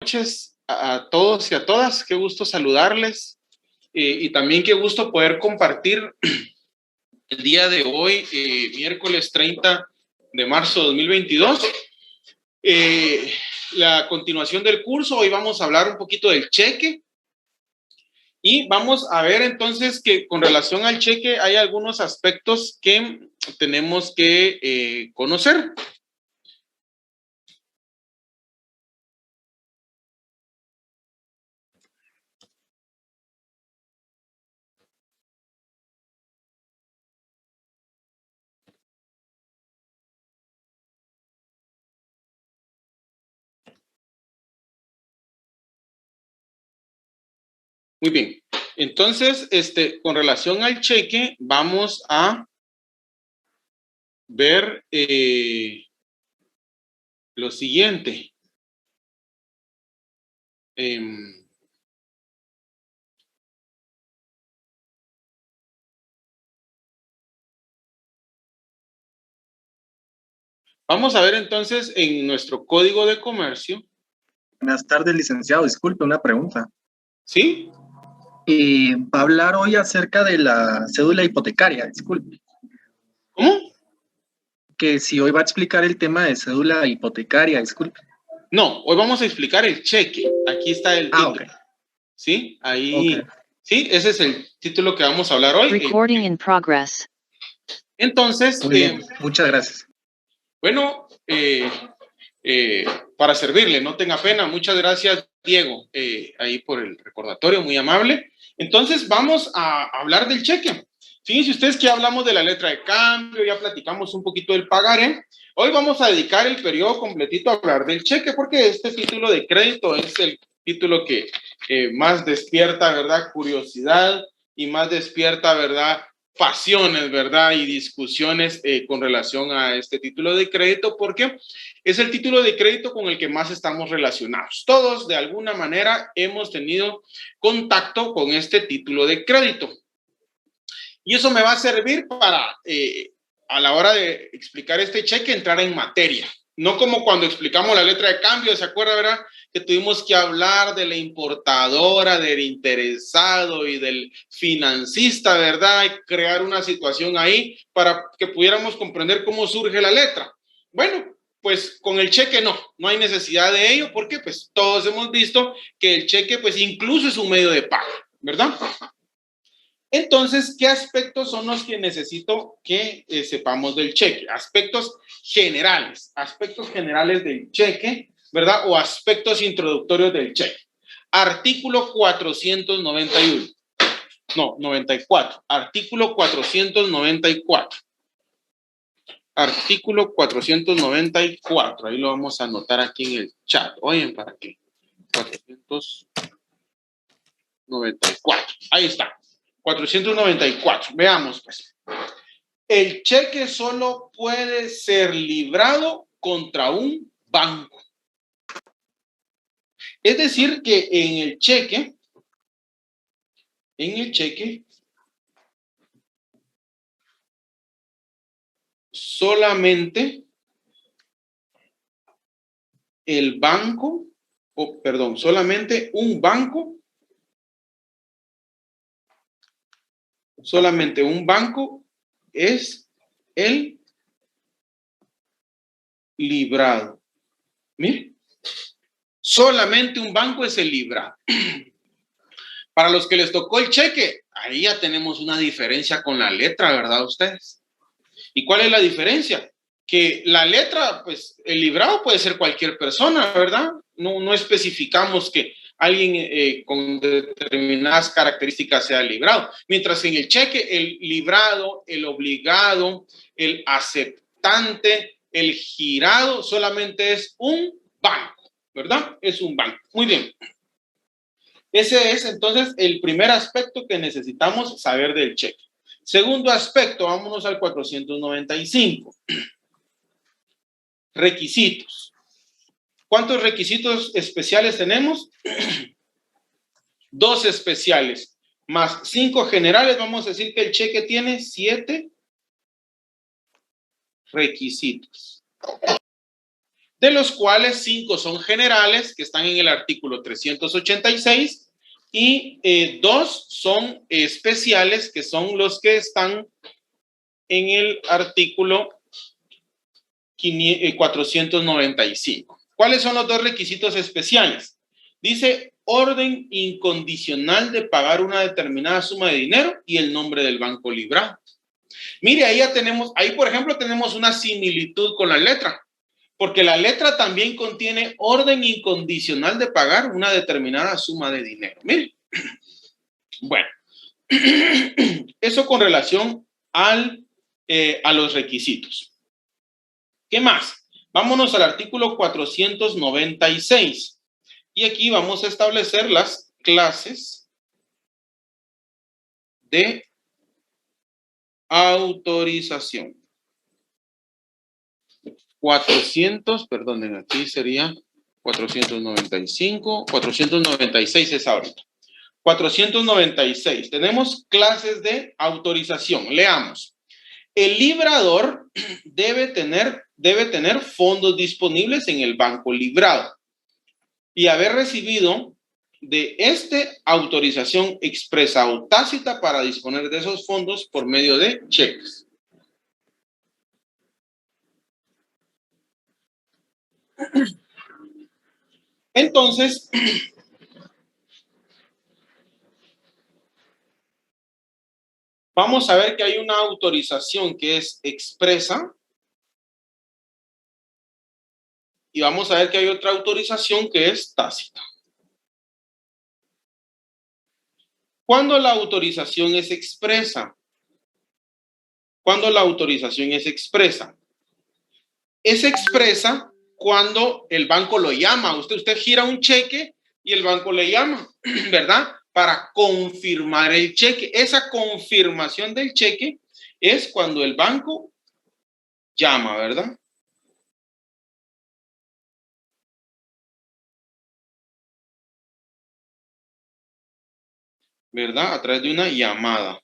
noches a todos y a todas. Qué gusto saludarles y también qué gusto poder compartir el día de hoy, miércoles 30 de marzo de 2022. La continuación del curso. Hoy vamos a hablar un poquito del cheque y vamos a ver entonces que con relación al cheque hay algunos aspectos que tenemos que conocer. Muy bien. Entonces, con relación al cheque, vamos a ver lo siguiente. Vamos a ver entonces en nuestro código de comercio. Buenas tardes, licenciado. Disculpe, una pregunta. ¿Sí? Va a hablar hoy acerca de la cédula hipotecaria, disculpe. ¿Cómo? Que si hoy va a explicar el tema de cédula hipotecaria, disculpe. No, hoy vamos a explicar el cheque. Aquí está el título. Okay. ¿Sí? Ahí. Okay. Sí, ese es el título que vamos a hablar hoy. Recording in progress. Entonces, muy bien. Muchas gracias. Bueno, para servirle, no tenga pena. Muchas gracias, Diego, ahí por el recordatorio, muy amable. Entonces, vamos a hablar del cheque. Fíjense ustedes que hablamos de la letra de cambio, ya platicamos un poquito del pagaré. Hoy vamos a dedicar el periodo completito a hablar del cheque, porque este título de crédito es el título que más despierta, ¿verdad?, curiosidad y más despierta, ¿verdad?, pasiones, ¿verdad?, y discusiones con relación a este título de crédito, porque es el título de crédito con el que más estamos relacionados. Todos, de alguna manera, hemos tenido contacto con este título de crédito. Y eso me va a servir para, a la hora de explicar este cheque, entrar en materia. No como cuando explicamos la letra de cambio, ¿se acuerda, verdad? Que tuvimos que hablar de la importadora, del interesado y del financista, ¿verdad? Y crear una situación ahí para que pudiéramos comprender cómo surge la letra. Bueno, pues con el cheque no hay necesidad de ello, porque pues todos hemos visto que el cheque pues incluso es un medio de pago, ¿verdad? Entonces, ¿qué aspectos son los que necesito que sepamos del cheque? Aspectos generales del cheque, ¿verdad? O aspectos introductorios del cheque. Artículo 491. No, 94. Artículo 494. Artículo 494. Ahí lo vamos a anotar aquí en el chat. Oigan, ¿para qué? 494. Ahí está. 494. Veamos, pues. El cheque solo puede ser librado contra un banco. Es decir, que en el cheque, solamente el banco, solamente un banco, es el librado. Mire, solamente un banco es el librado. Para los que les tocó el cheque, ahí ya tenemos una diferencia con la letra, ¿verdad ustedes? ¿Y cuál es la diferencia? Que la letra, pues el librado puede ser cualquier persona, ¿verdad? No especificamos que alguien con determinadas características sea librado. Mientras que en el cheque, el librado, el obligado, el aceptante, el girado, solamente es un banco, ¿verdad? Es un banco. Muy bien. Ese es entonces el primer aspecto que necesitamos saber del cheque. Segundo aspecto, vámonos al 495. Requisitos. ¿Cuántos requisitos especiales tenemos? 2 especiales, más 5 generales. Vamos a decir que el cheque tiene 7 requisitos. de los cuales 5 son generales, que están en el artículo 386, y 2 son especiales, que son los que están en el artículo 495. ¿Cuáles son los 2 requisitos especiales? Dice orden incondicional de pagar una determinada suma de dinero y el nombre del banco librado. Mire, ahí ya tenemos, ahí por ejemplo tenemos una similitud con la letra, porque la letra también contiene orden incondicional de pagar una determinada suma de dinero. Mire, bueno, eso con relación a los requisitos. ¿Qué más? Vámonos al artículo 496. Y aquí vamos a establecer las clases de autorización. 400, aquí sería 495, 496 es ahorita. 496, tenemos clases de autorización. Leamos. El librador debe tener fondos disponibles en el banco librado y haber recibido de autorización expresa o tácita para disponer de esos fondos por medio de cheques. Entonces, vamos a ver que hay una autorización que es expresa y vamos a ver que hay otra autorización que es tácita. ¿Cuándo la autorización es expresa? ¿Cuándo la autorización es expresa? Es expresa cuando el banco lo llama. Usted gira un cheque y el banco le llama, ¿verdad? Para confirmar el cheque. Esa confirmación del cheque es cuando el banco llama, ¿verdad? ¿Verdad? A través de una llamada.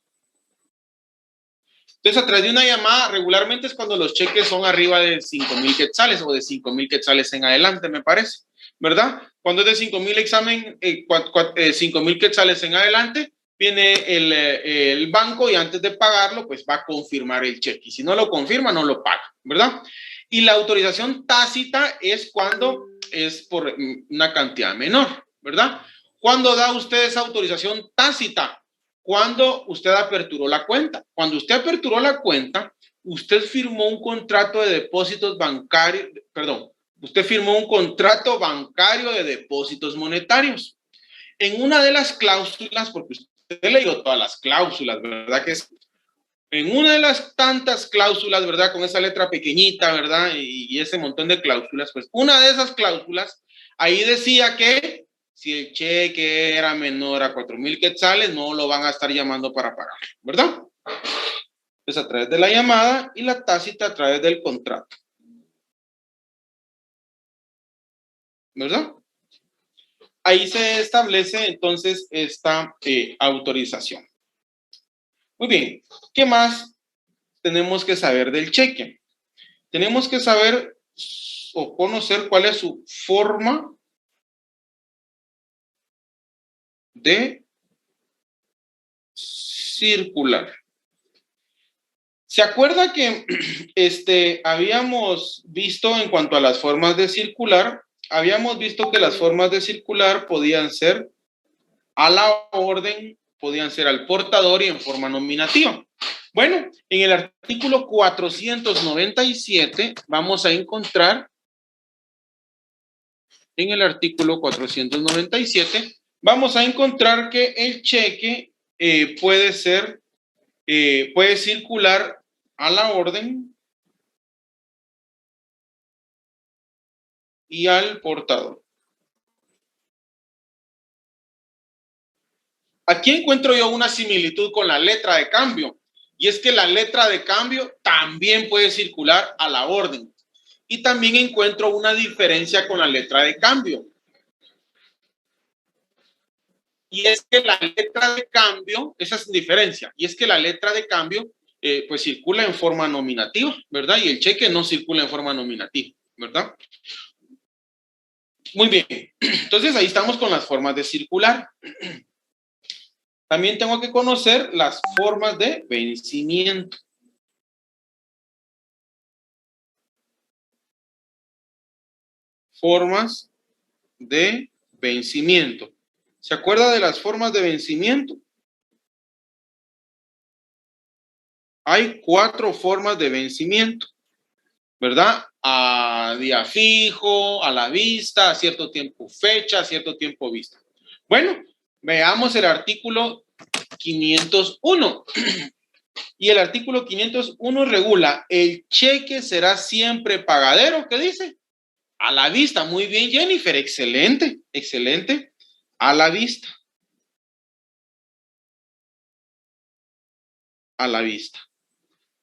Entonces, a través de una llamada, regularmente es cuando los cheques son arriba de 5,000 quetzales o de 5,000 quetzales en adelante, me parece, ¿verdad? Cuando es de 5,000 quetzales en adelante, viene el banco y antes de pagarlo, pues va a confirmar el cheque. Y si no lo confirma, no lo paga, ¿verdad? Y la autorización tácita es cuando es por una cantidad menor, ¿verdad? ¿Cuándo da usted esa autorización tácita? Cuando usted aperturó la cuenta. Cuando usted aperturó la cuenta, usted firmó un contrato de depósitos bancarios, perdón, usted firmó un contrato bancario de depósitos monetarios. En una de las cláusulas, porque usted leyó todas las cláusulas, ¿verdad? Que es en una de las tantas cláusulas, ¿verdad? Con esa letra pequeñita, ¿verdad? Y ese montón de cláusulas, pues una de esas cláusulas, ahí decía que si el cheque era menor a 4,000 quetzales, no lo van a estar llamando para pagar, ¿verdad? Pues a través de la llamada y la tácita a través del contrato. ¿Verdad? Ahí se establece entonces esta autorización. Muy bien, ¿qué más tenemos que saber del cheque? Tenemos que saber o conocer cuál es su forma de circular. ¿Se acuerda que habíamos visto en cuanto a las formas de circular? Habíamos visto que las formas de circular podían ser a la orden, podían ser al portador y en forma nominativa. Bueno, en el artículo 497 vamos a encontrar, en el artículo 497, vamos a encontrar que el cheque puede circular a la orden y al portador. Aquí encuentro yo una similitud con la letra de cambio, y es que la letra de cambio también puede circular a la orden. Y también encuentro una diferencia con la letra de cambio. Y es que la letra de cambio, esa es la diferencia, y es que la letra de cambio pues circula en forma nominativa, ¿verdad? Y el cheque no circula en forma nominativa. ¿verdad? Muy bien. Entonces, ahí estamos con las formas de circular. También tengo que conocer las formas de vencimiento. Formas de vencimiento. ¿Se acuerda de las formas de vencimiento? Hay 4 formas de vencimiento, ¿verdad? A día fijo, a la vista, a cierto tiempo fecha, a cierto tiempo vista. Bueno, veamos el artículo 501. Y el artículo 501 regula, el cheque será siempre pagadero. ¿Qué dice? A la vista. Muy bien, Jennifer. Excelente, excelente. A la vista. A la vista.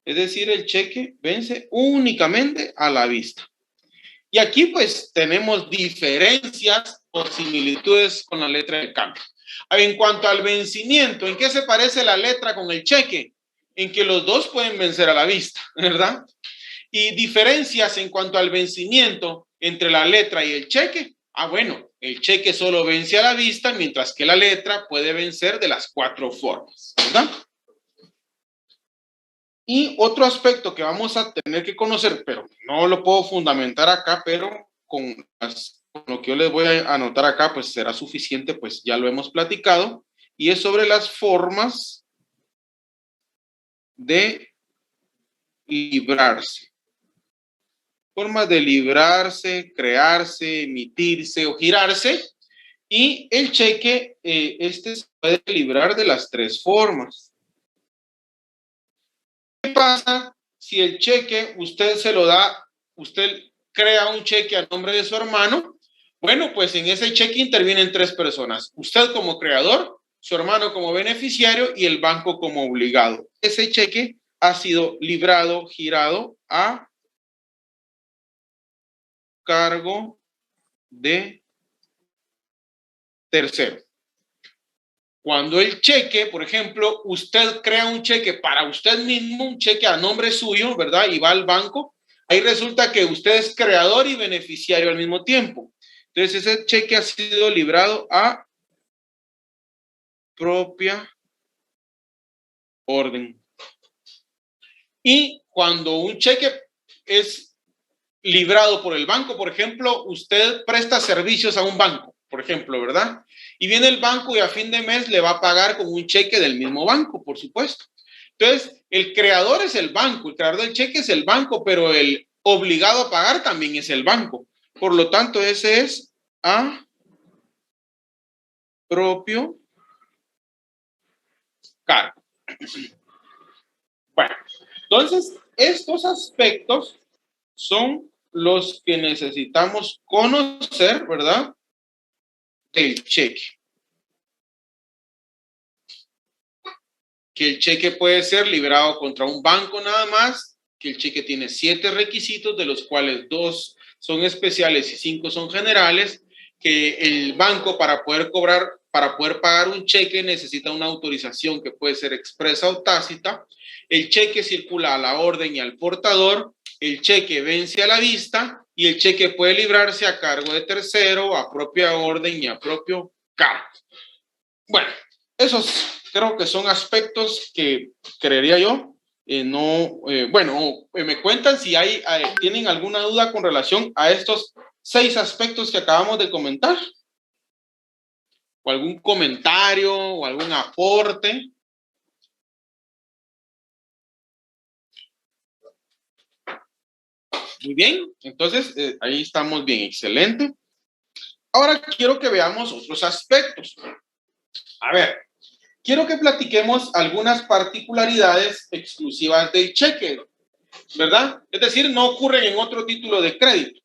Es decir, el cheque vence únicamente a la vista. Y aquí pues tenemos diferencias o similitudes con la letra de cambio. En cuanto al vencimiento, ¿en qué se parece la letra con el cheque? En que los dos pueden vencer a la vista, ¿verdad? Y diferencias en cuanto al vencimiento entre la letra y el cheque. Bueno, el cheque solo vence a la vista, mientras que la letra puede vencer de las 4 formas, ¿verdad? Y otro aspecto que vamos a tener que conocer, pero no lo puedo fundamentar acá, pero con lo que yo les voy a anotar acá, pues será suficiente, pues ya lo hemos platicado, y es sobre las formas de librarse. Formas de librarse, crearse, emitirse o girarse, y el cheque, se puede librar de las 3 formas. ¿Qué pasa si el cheque usted se lo da, usted crea un cheque a nombre de su hermano? Bueno, pues en ese cheque intervienen 3 personas. Usted como creador, su hermano como beneficiario y el banco como obligado. Ese cheque ha sido librado, girado a cargo de tercero. Cuando el cheque, por ejemplo, usted crea un cheque para usted mismo, un cheque a nombre suyo, ¿verdad? Y va al banco, ahí resulta que usted es creador y beneficiario al mismo tiempo. Entonces, ese cheque ha sido librado a propia orden. Y cuando un cheque es librado por el banco, por ejemplo, usted presta servicios a un banco, por ejemplo, ¿verdad? Y viene el banco y a fin de mes le va a pagar con un cheque del mismo banco, por supuesto. Entonces, el creador es el banco, el creador del cheque es el banco, pero el obligado a pagar también es el banco. Por lo tanto, ese es a propio cargo. Bueno, entonces, estos aspectos son los que necesitamos conocer, ¿verdad? Del cheque. Que el cheque puede ser liberado contra un banco nada más, que el cheque tiene 7 requisitos, de los cuales 2 son especiales y 5 son generales, que el banco para poder pagar un cheque necesita una autorización que puede ser expresa o tácita, el cheque circula a la orden y al portador, el cheque vence a la vista y el cheque puede librarse a cargo de tercero, a propia orden y a propio cargo. Bueno, esos creo que son aspectos que creería yo, me cuentan si tienen alguna duda con relación a estos 6 aspectos que acabamos de comentar, o algún comentario, o algún aporte. Muy bien, entonces ahí estamos bien, excelente. Ahora quiero que veamos otros aspectos. A ver, quiero que platiquemos algunas particularidades exclusivas del cheque, ¿verdad? Es decir, no ocurren en otro título de crédito,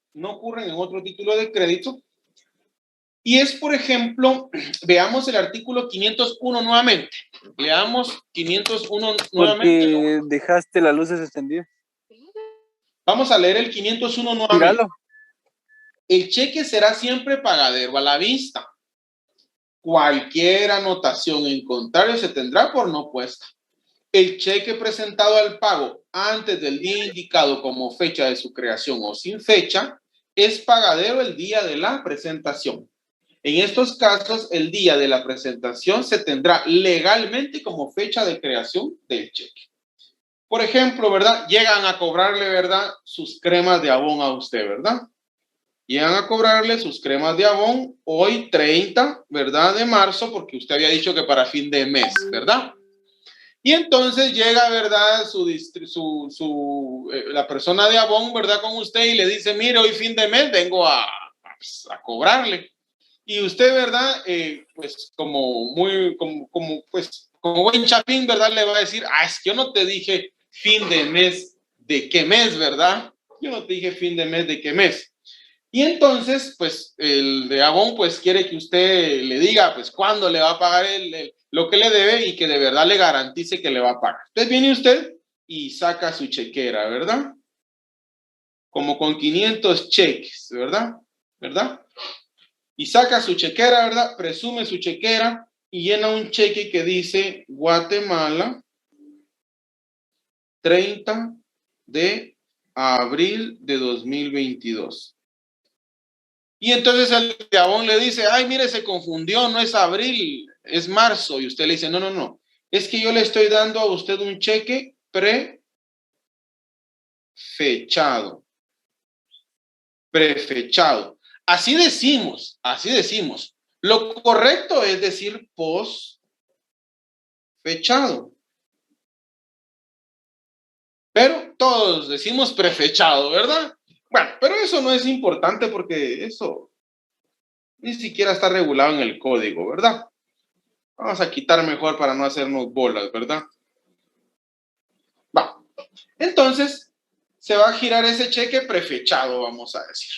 Y es, por ejemplo, veamos el artículo 501 nuevamente. Leamos 501 nuevamente. Porque dejaste las luces encendidas. Vamos a leer el 501 nuevamente. Míralo. El cheque será siempre pagadero a la vista. Cualquier anotación en contrario se tendrá por no puesta. El cheque presentado al pago antes del día indicado como fecha de su creación o sin fecha, es pagadero el día de la presentación. En estos casos, el día de la presentación se tendrá legalmente como fecha de creación del cheque. Por ejemplo, ¿verdad? Llegan a cobrarle, ¿verdad? Sus cremas de Avon a usted, ¿verdad? Llegan a cobrarle sus cremas de Avon hoy 30, ¿verdad? De marzo, porque usted había dicho que para fin de mes, ¿verdad? Y entonces llega, ¿verdad? La persona de Avon, ¿verdad? Con usted y le dice, mire, hoy fin de mes vengo a cobrarle. Y usted, ¿verdad? Pues como buen chapín, ¿verdad? Le va a decir, es que yo no te dije fin de mes, ¿de qué mes, verdad? Yo no te dije fin de mes, ¿de qué mes? Y entonces, pues, el de Avon, pues, quiere que usted le diga, pues, cuándo le va a pagar lo que le debe y que de verdad le garantice que le va a pagar. Entonces viene usted y saca su chequera, ¿verdad? Como con 500 cheques, ¿verdad? ¿Verdad? Y saca su chequera, ¿verdad? Presume su chequera y llena un cheque que dice Guatemala, 30 de abril de 2022. Y entonces el de Avon le dice, ay, mire, se confundió, no es abril, es marzo. Y usted le dice, no, es que yo le estoy dando a usted un cheque prefechado. Prefechado. Así decimos. Lo correcto es decir posfechado. Pero todos decimos prefechado, ¿verdad? Bueno, pero eso no es importante porque eso ni siquiera está regulado en el código, ¿verdad? Vamos a quitar mejor para no hacernos bolas, ¿verdad? Va. Entonces, se va a girar ese cheque prefechado, vamos a decir.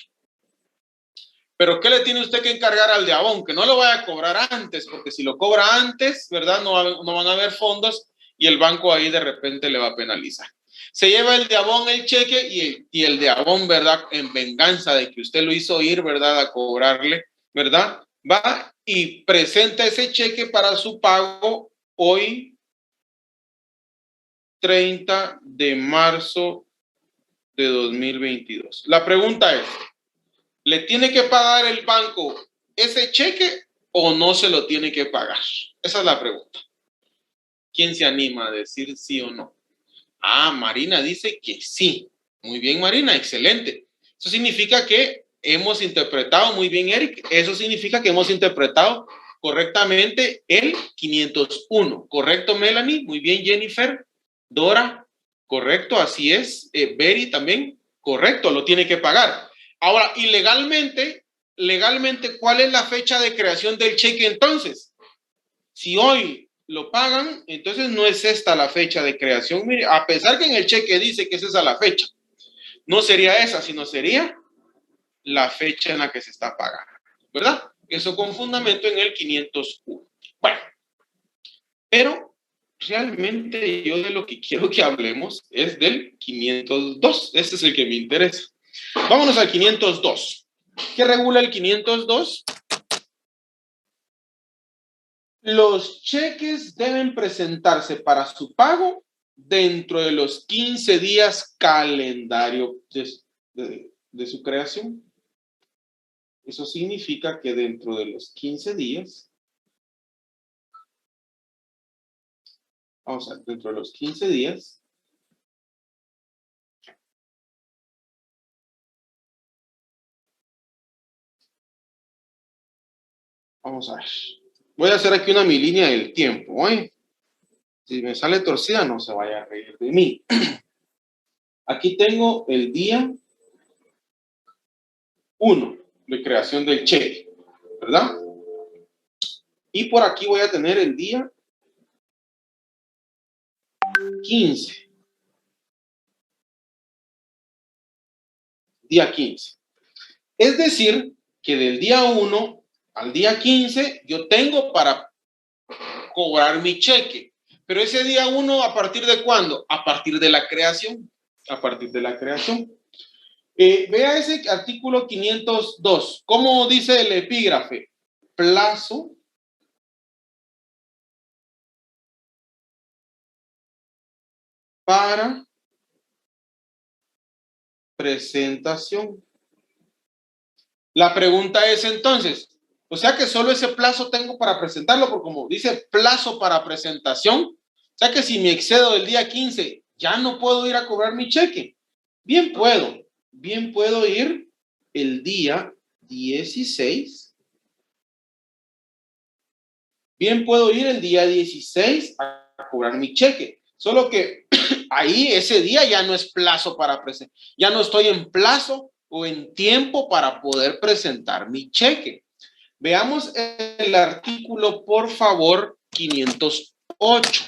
Pero ¿qué le tiene usted que encargar al de Avon? Que no lo vaya a cobrar antes, porque si lo cobra antes, ¿verdad? No van a haber fondos y el banco ahí de repente le va a penalizar. Se lleva el de Avon el cheque y el de Avon, ¿verdad? En venganza de que usted lo hizo ir, ¿verdad? A cobrarle, ¿verdad? Va y presenta ese cheque para su pago hoy, 30 de marzo de 2022. La pregunta es, ¿le tiene que pagar el banco ese cheque o no se lo tiene que pagar? Esa es la pregunta. ¿Quién se anima a decir sí o no? Marina dice que sí. Muy bien, Marina, excelente. Eso significa que hemos interpretado muy bien, Eric. Eso significa que hemos interpretado correctamente el 501. ¿Correcto, Melanie? Muy bien, Jennifer. Dora, correcto, así es. Berry también, correcto, lo tiene que pagar. Ahora, y legalmente, ¿cuál es la fecha de creación del cheque entonces? Si hoy lo pagan, entonces no es esta la fecha de creación. Mire, a pesar que en el cheque dice que es esa la fecha, no sería esa, sino sería la fecha en la que se está pagando, ¿verdad? Eso con fundamento en el 501. Bueno, pero realmente yo de lo que quiero que hablemos es del 502. Este es el que me interesa. Vámonos al 502. ¿Qué regula el 502? Los cheques deben presentarse para su pago dentro de los 15 días calendario de su creación. Eso significa que dentro de los 15 días, dentro de los 15 días, vamos a ver. Voy a hacer aquí una mi línea del tiempo, ¿eh? Si me sale torcida, no se vaya a reír de mí. Aquí tengo el día 1 de creación del cheque, ¿verdad? Y por aquí voy a tener el día 15. Día 15. Es decir, que del día 1 al día 15 yo tengo para cobrar mi cheque. Pero ese día 1, ¿a partir de cuándo? A partir de la creación. A partir de la creación. Vea ese artículo 502. ¿Cómo dice el epígrafe? Plazo para presentación. La pregunta es entonces, o sea que solo ese plazo tengo para presentarlo, porque como dice plazo para presentación, o sea que si me excedo del día 15, ya no puedo ir a cobrar mi cheque. Bien puedo ir el día 16. Bien puedo ir el día 16 a cobrar mi cheque. Solo que ahí ese día ya no es plazo para presentar, ya no estoy en plazo o en tiempo para poder presentar mi cheque. Veamos el artículo, por favor, 508.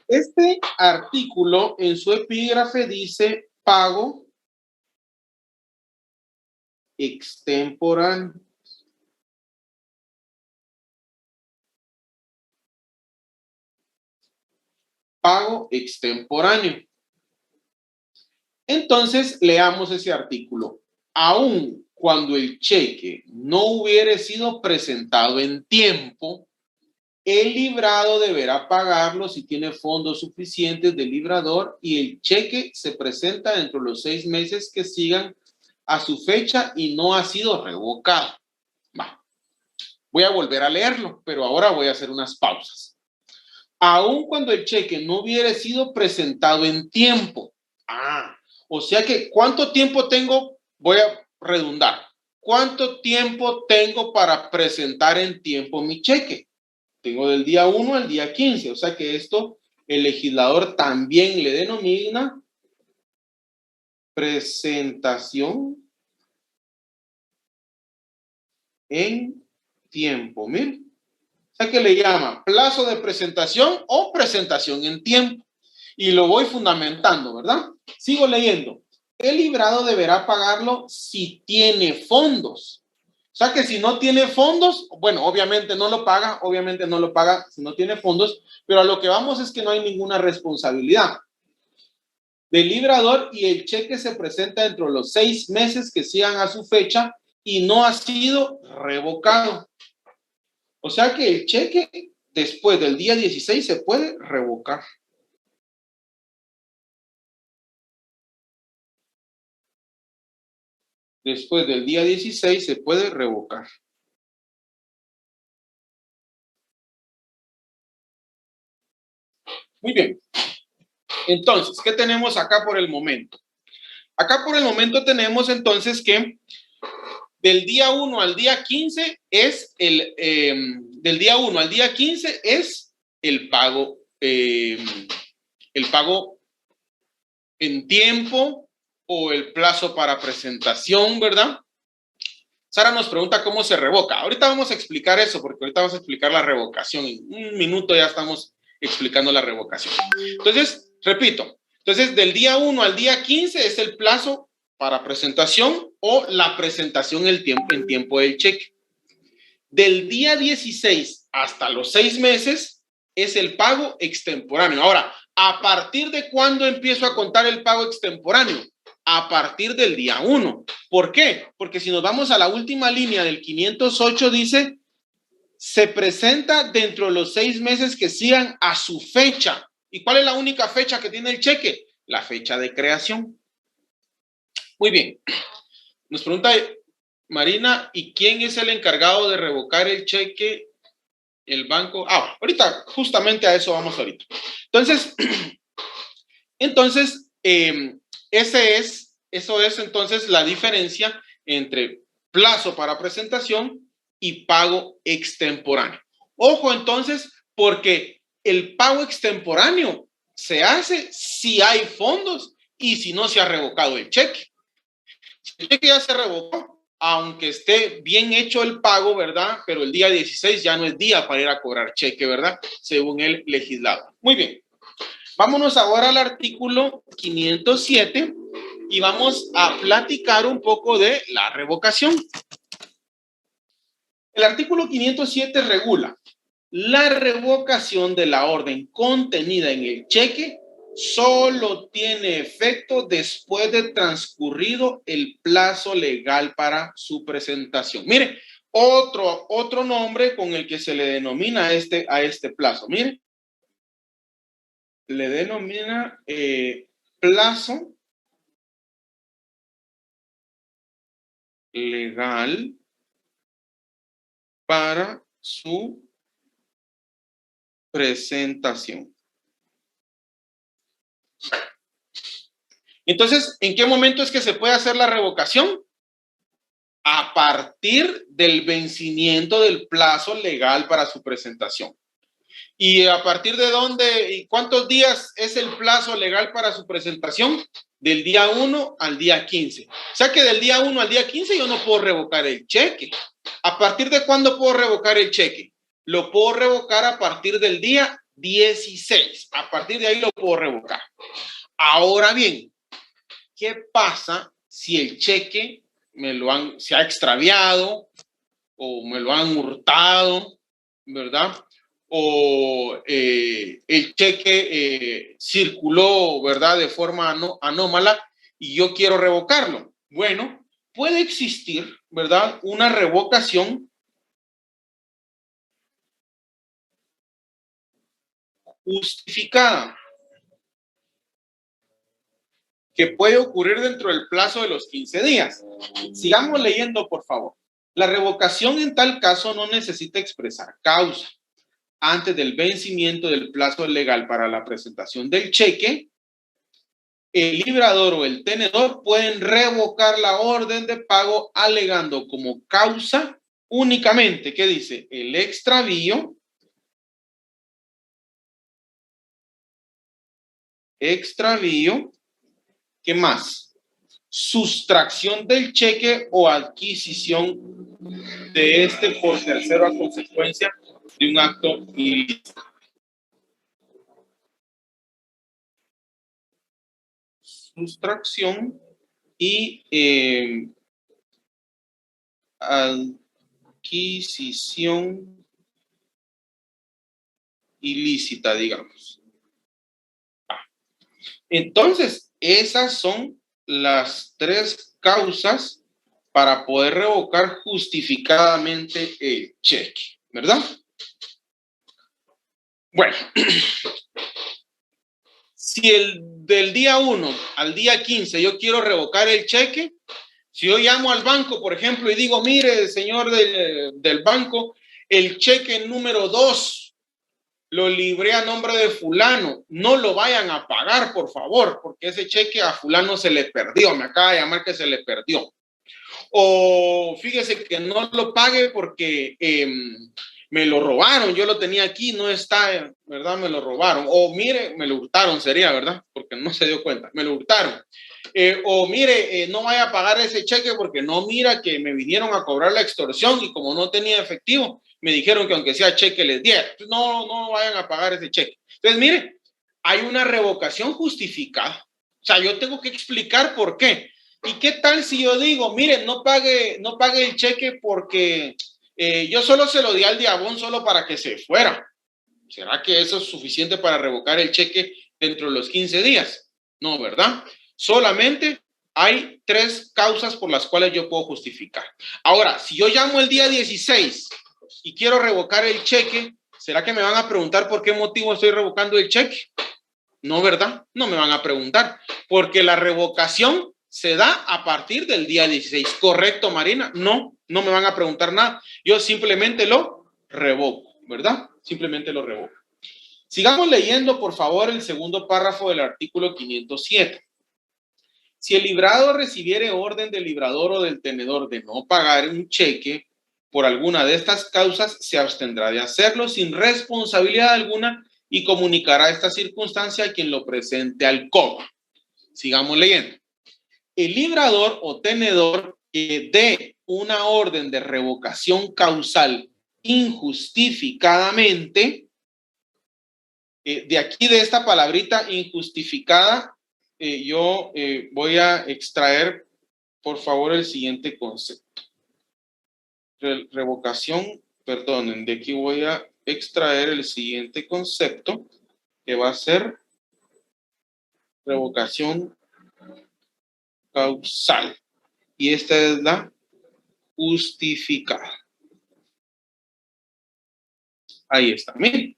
Este artículo en su epígrafe dice pago extemporáneo. Pago extemporáneo. Entonces, leamos ese artículo. Aun cuando el cheque no hubiere sido presentado en tiempo, el librado deberá pagarlo si tiene fondos suficientes del librador y el cheque se presenta dentro de los 6 meses que sigan a su fecha y no ha sido revocado. Voy a volver a leerlo, pero ahora voy a hacer unas pausas. Aun cuando el cheque no hubiera sido presentado en tiempo. O sea que, ¿cuánto tiempo tengo? Voy a redundar. ¿Cuánto tiempo tengo para presentar en tiempo mi cheque? Tengo del día 1 al día 15. O sea que esto el legislador también le denomina presentación en tiempo. Miren. O sea que le llama plazo de presentación o presentación en tiempo. Y lo voy fundamentando, ¿verdad? Sigo leyendo. El librado deberá pagarlo si tiene fondos. O sea que si no tiene fondos, bueno, obviamente no lo paga si no tiene fondos, pero a lo que vamos es que no hay ninguna responsabilidad del librador y el cheque se presenta dentro de los 6 meses que sigan a su fecha y no ha sido revocado. O sea que el cheque después del día 16 se puede revocar. Después del día 16 se puede revocar. Muy bien. Entonces, ¿qué tenemos acá por el momento? Acá por el momento tenemos entonces que del día 1 al día 15 es del día 1 al día 15 es el pago en tiempo o el plazo para presentación, ¿verdad? Sara nos pregunta cómo se revoca. Ahorita vamos a explicar eso, porque ahorita vamos a explicar la revocación. En un minuto ya estamos explicando la revocación. Entonces, repito. Entonces, del día 1 al día 15 es el plazo para presentación o la presentación en tiempo del cheque. Del día 16 hasta los 6 meses es el pago extemporáneo. Ahora, ¿a partir de cuándo empiezo a contar el pago extemporáneo? A partir del día 1. ¿Por qué? Porque si nos vamos a la última línea del 508 dice, se presenta dentro de los 6 meses que sigan a su fecha. ¿Y cuál es la única fecha que tiene el cheque? La fecha de creación. Muy bien. Nos pregunta Marina, ¿y quién es el encargado de revocar el cheque? El banco. Ahorita, justamente a eso vamos ahorita. Entonces, eso es entonces la diferencia entre plazo para presentación y pago extemporáneo. Ojo entonces, porque el pago extemporáneo se hace si hay fondos y si no se ha revocado el cheque. Si el cheque ya se revocó, aunque esté bien hecho el pago, ¿verdad? Pero el día 16 ya no es día para ir a cobrar cheque, ¿verdad? Según el legislador. Muy bien. Vámonos ahora al artículo 507 y vamos a platicar un poco de la revocación. El artículo 507 regula la revocación de la orden contenida en el cheque solo tiene efecto después de transcurrido el plazo legal para su presentación. Mire, otro nombre con el que se le denomina a este plazo. Mire, le denomina plazo legal para su presentación. Entonces, ¿en qué momento es que se puede hacer la revocación? A partir del vencimiento del plazo legal para su presentación. ¿Y a partir de dónde y cuántos días es el plazo legal para su presentación? Del día 1 al día 15. O sea que del día 1 al día 15 yo no puedo revocar el cheque. ¿A partir de cuándo puedo revocar el cheque? Lo puedo revocar a partir del día 16. A partir de ahí lo puedo revocar. Ahora bien, ¿qué pasa si el cheque se ha extraviado o me lo han hurtado, ¿verdad? O el cheque circuló, ¿verdad? De forma anómala y yo quiero revocarlo. Bueno, puede existir, ¿verdad? Una revocación justificada que puede ocurrir dentro del plazo de los 15 días. Sigamos leyendo, por favor. La revocación en tal caso no necesita expresar causa. Antes del vencimiento del plazo legal para la presentación del cheque, el librador o el tenedor pueden revocar la orden de pago alegando como causa únicamente, ¿qué dice? El extravío, ¿qué más? Sustracción del cheque o adquisición de este por tercero a consecuencia de un acto ilícito. Sustracción y adquisición ilícita, digamos. Entonces, esas son las tres causas para poder revocar justificadamente el cheque, ¿verdad? Bueno, si del día 1 al día 15 yo quiero revocar el cheque, si yo llamo al banco, por ejemplo, y digo, mire, señor del banco, el cheque número 2 lo libré a nombre de fulano, no lo vayan a pagar, por favor, porque ese cheque a fulano se le perdió, me acaba de llamar que se le perdió. O fíjese que no lo pague porque me lo robaron, yo lo tenía aquí, no está, ¿verdad? Me lo robaron. O mire, me lo hurtaron, sería, ¿verdad? Porque no se dio cuenta, me lo hurtaron. O mire, no vaya a pagar ese cheque porque no mira que me vinieron a cobrar la extorsión y como no tenía efectivo, me dijeron que aunque sea cheque les diera. No vayan a pagar ese cheque. Entonces, mire, hay una revocación justificada. O sea, yo tengo que explicar por qué. ¿Y qué tal si yo digo, mire, no pague el cheque porque yo solo se lo di al Diabón solo para que se fuera? ¿Será que eso es suficiente para revocar el cheque dentro de los 15 días? No, ¿verdad? Solamente hay tres causas por las cuales yo puedo justificar. Ahora, si yo llamo el día 16 y quiero revocar el cheque, ¿será que me van a preguntar por qué motivo estoy revocando el cheque? No, ¿verdad? No me van a preguntar, porque la revocación se da a partir del día 16. ¿Correcto, Marina? No me van a preguntar nada. Yo simplemente lo revoco, ¿verdad? Simplemente lo revoco. Sigamos leyendo, por favor, el segundo párrafo del artículo 507. Si el librado recibiere orden del librador o del tenedor de no pagar un cheque por alguna de estas causas, se abstendrá de hacerlo sin responsabilidad alguna y comunicará esta circunstancia a quien lo presente al cobro. Sigamos leyendo. El librador o tenedor que dé una orden de revocación causal injustificadamente, de aquí de esta palabrita injustificada, yo voy a extraer, por favor, el siguiente concepto. Revocación, perdonen, de aquí voy a extraer el siguiente concepto, que va a ser revocación causal. Y esta es la justificada. Ahí está, miren.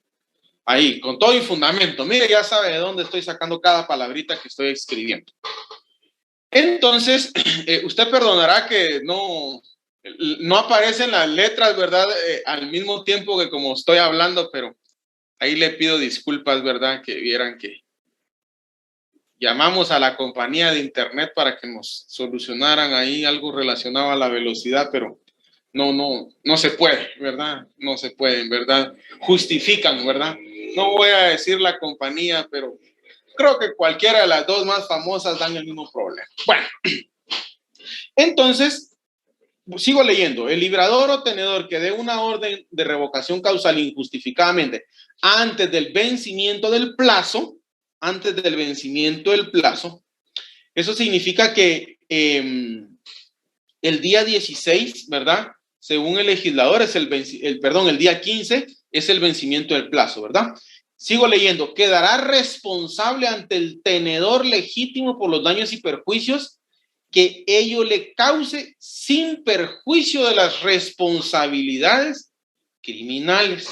Ahí, con todo y fundamento. Mire, ya sabe de dónde estoy sacando cada palabrita que estoy escribiendo. Entonces, usted perdonará que no aparecen las letras, ¿verdad? Al mismo tiempo que como estoy hablando, pero ahí le pido disculpas, ¿verdad? Que vieran que llamamos a la compañía de internet para que nos solucionaran ahí algo relacionado a la velocidad, pero no se puede, ¿verdad? No se puede, ¿verdad? Justifican, ¿verdad? No voy a decir la compañía, pero creo que cualquiera de las dos más famosas dan el mismo problema. Bueno, entonces, sigo leyendo. El librador o tenedor que dé una orden de revocación causal injustificadamente antes del vencimiento del plazo, eso significa que el día 16, ¿verdad? Según el legislador, es el día 15 es el vencimiento del plazo, ¿verdad? Sigo leyendo. Quedará responsable ante el tenedor legítimo por los daños y perjuicios que ello le cause sin perjuicio de las responsabilidades criminales.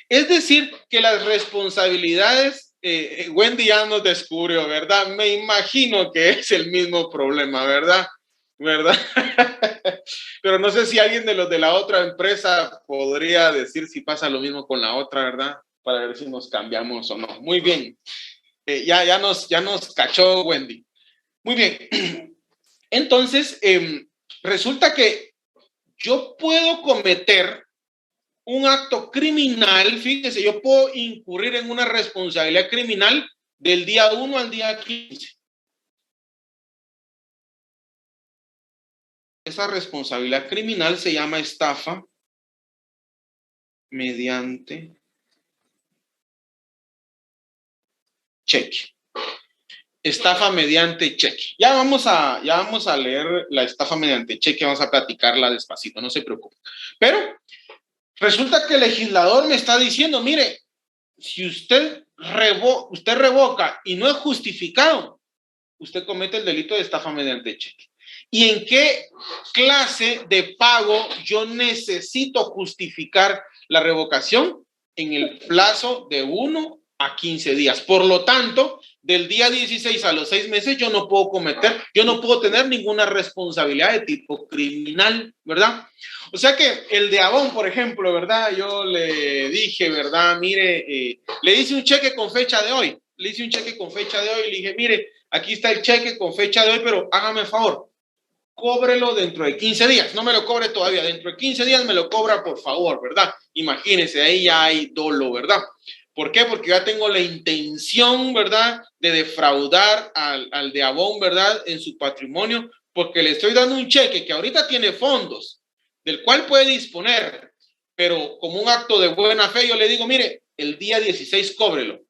Es decir, que las responsabilidades, Wendy ya nos descubrió, ¿verdad? Me imagino que es el mismo problema, ¿verdad? Pero no sé si alguien de los de la otra empresa podría decir si pasa lo mismo con la otra, ¿verdad? Para ver si nos cambiamos o no. Muy bien. Ya nos cachó Wendy. Muy bien. Entonces, resulta que yo puedo cometer un acto criminal, fíjese, yo puedo incurrir en una responsabilidad criminal del día 1 al día 15. Esa responsabilidad criminal se llama estafa mediante cheque. Estafa mediante cheque. Ya vamos a leer la estafa mediante cheque, vamos a platicarla despacito, no se preocupe. Pero resulta que el legislador me está diciendo, mire, si usted revoca y no es justificado, usted comete el delito de estafa mediante cheque. ¿Y en qué clase de pago yo necesito justificar la revocación? En el plazo de 1 a 15 días. Por lo tanto, del día 16 a los 6 meses yo no puedo tener ninguna responsabilidad de tipo criminal, ¿verdad? O sea que el de Avon, por ejemplo, ¿verdad? Yo le dije, ¿verdad? Mire, le hice un cheque con fecha de hoy. Le dije, mire, aquí está el cheque con fecha de hoy, pero hágame el favor, cóbrelo dentro de 15 días. No me lo cobre todavía. Dentro de 15 días me lo cobra, por favor, ¿verdad? Imagínense, ahí ya hay dolo, ¿verdad? ¿Por qué? Porque ya tengo la intención, ¿verdad?, de defraudar al de Avon, ¿verdad?, en su patrimonio, porque le estoy dando un cheque que ahorita tiene fondos, del cual puede disponer, pero como un acto de buena fe, yo le digo, mire, el día 16 cóbrelo.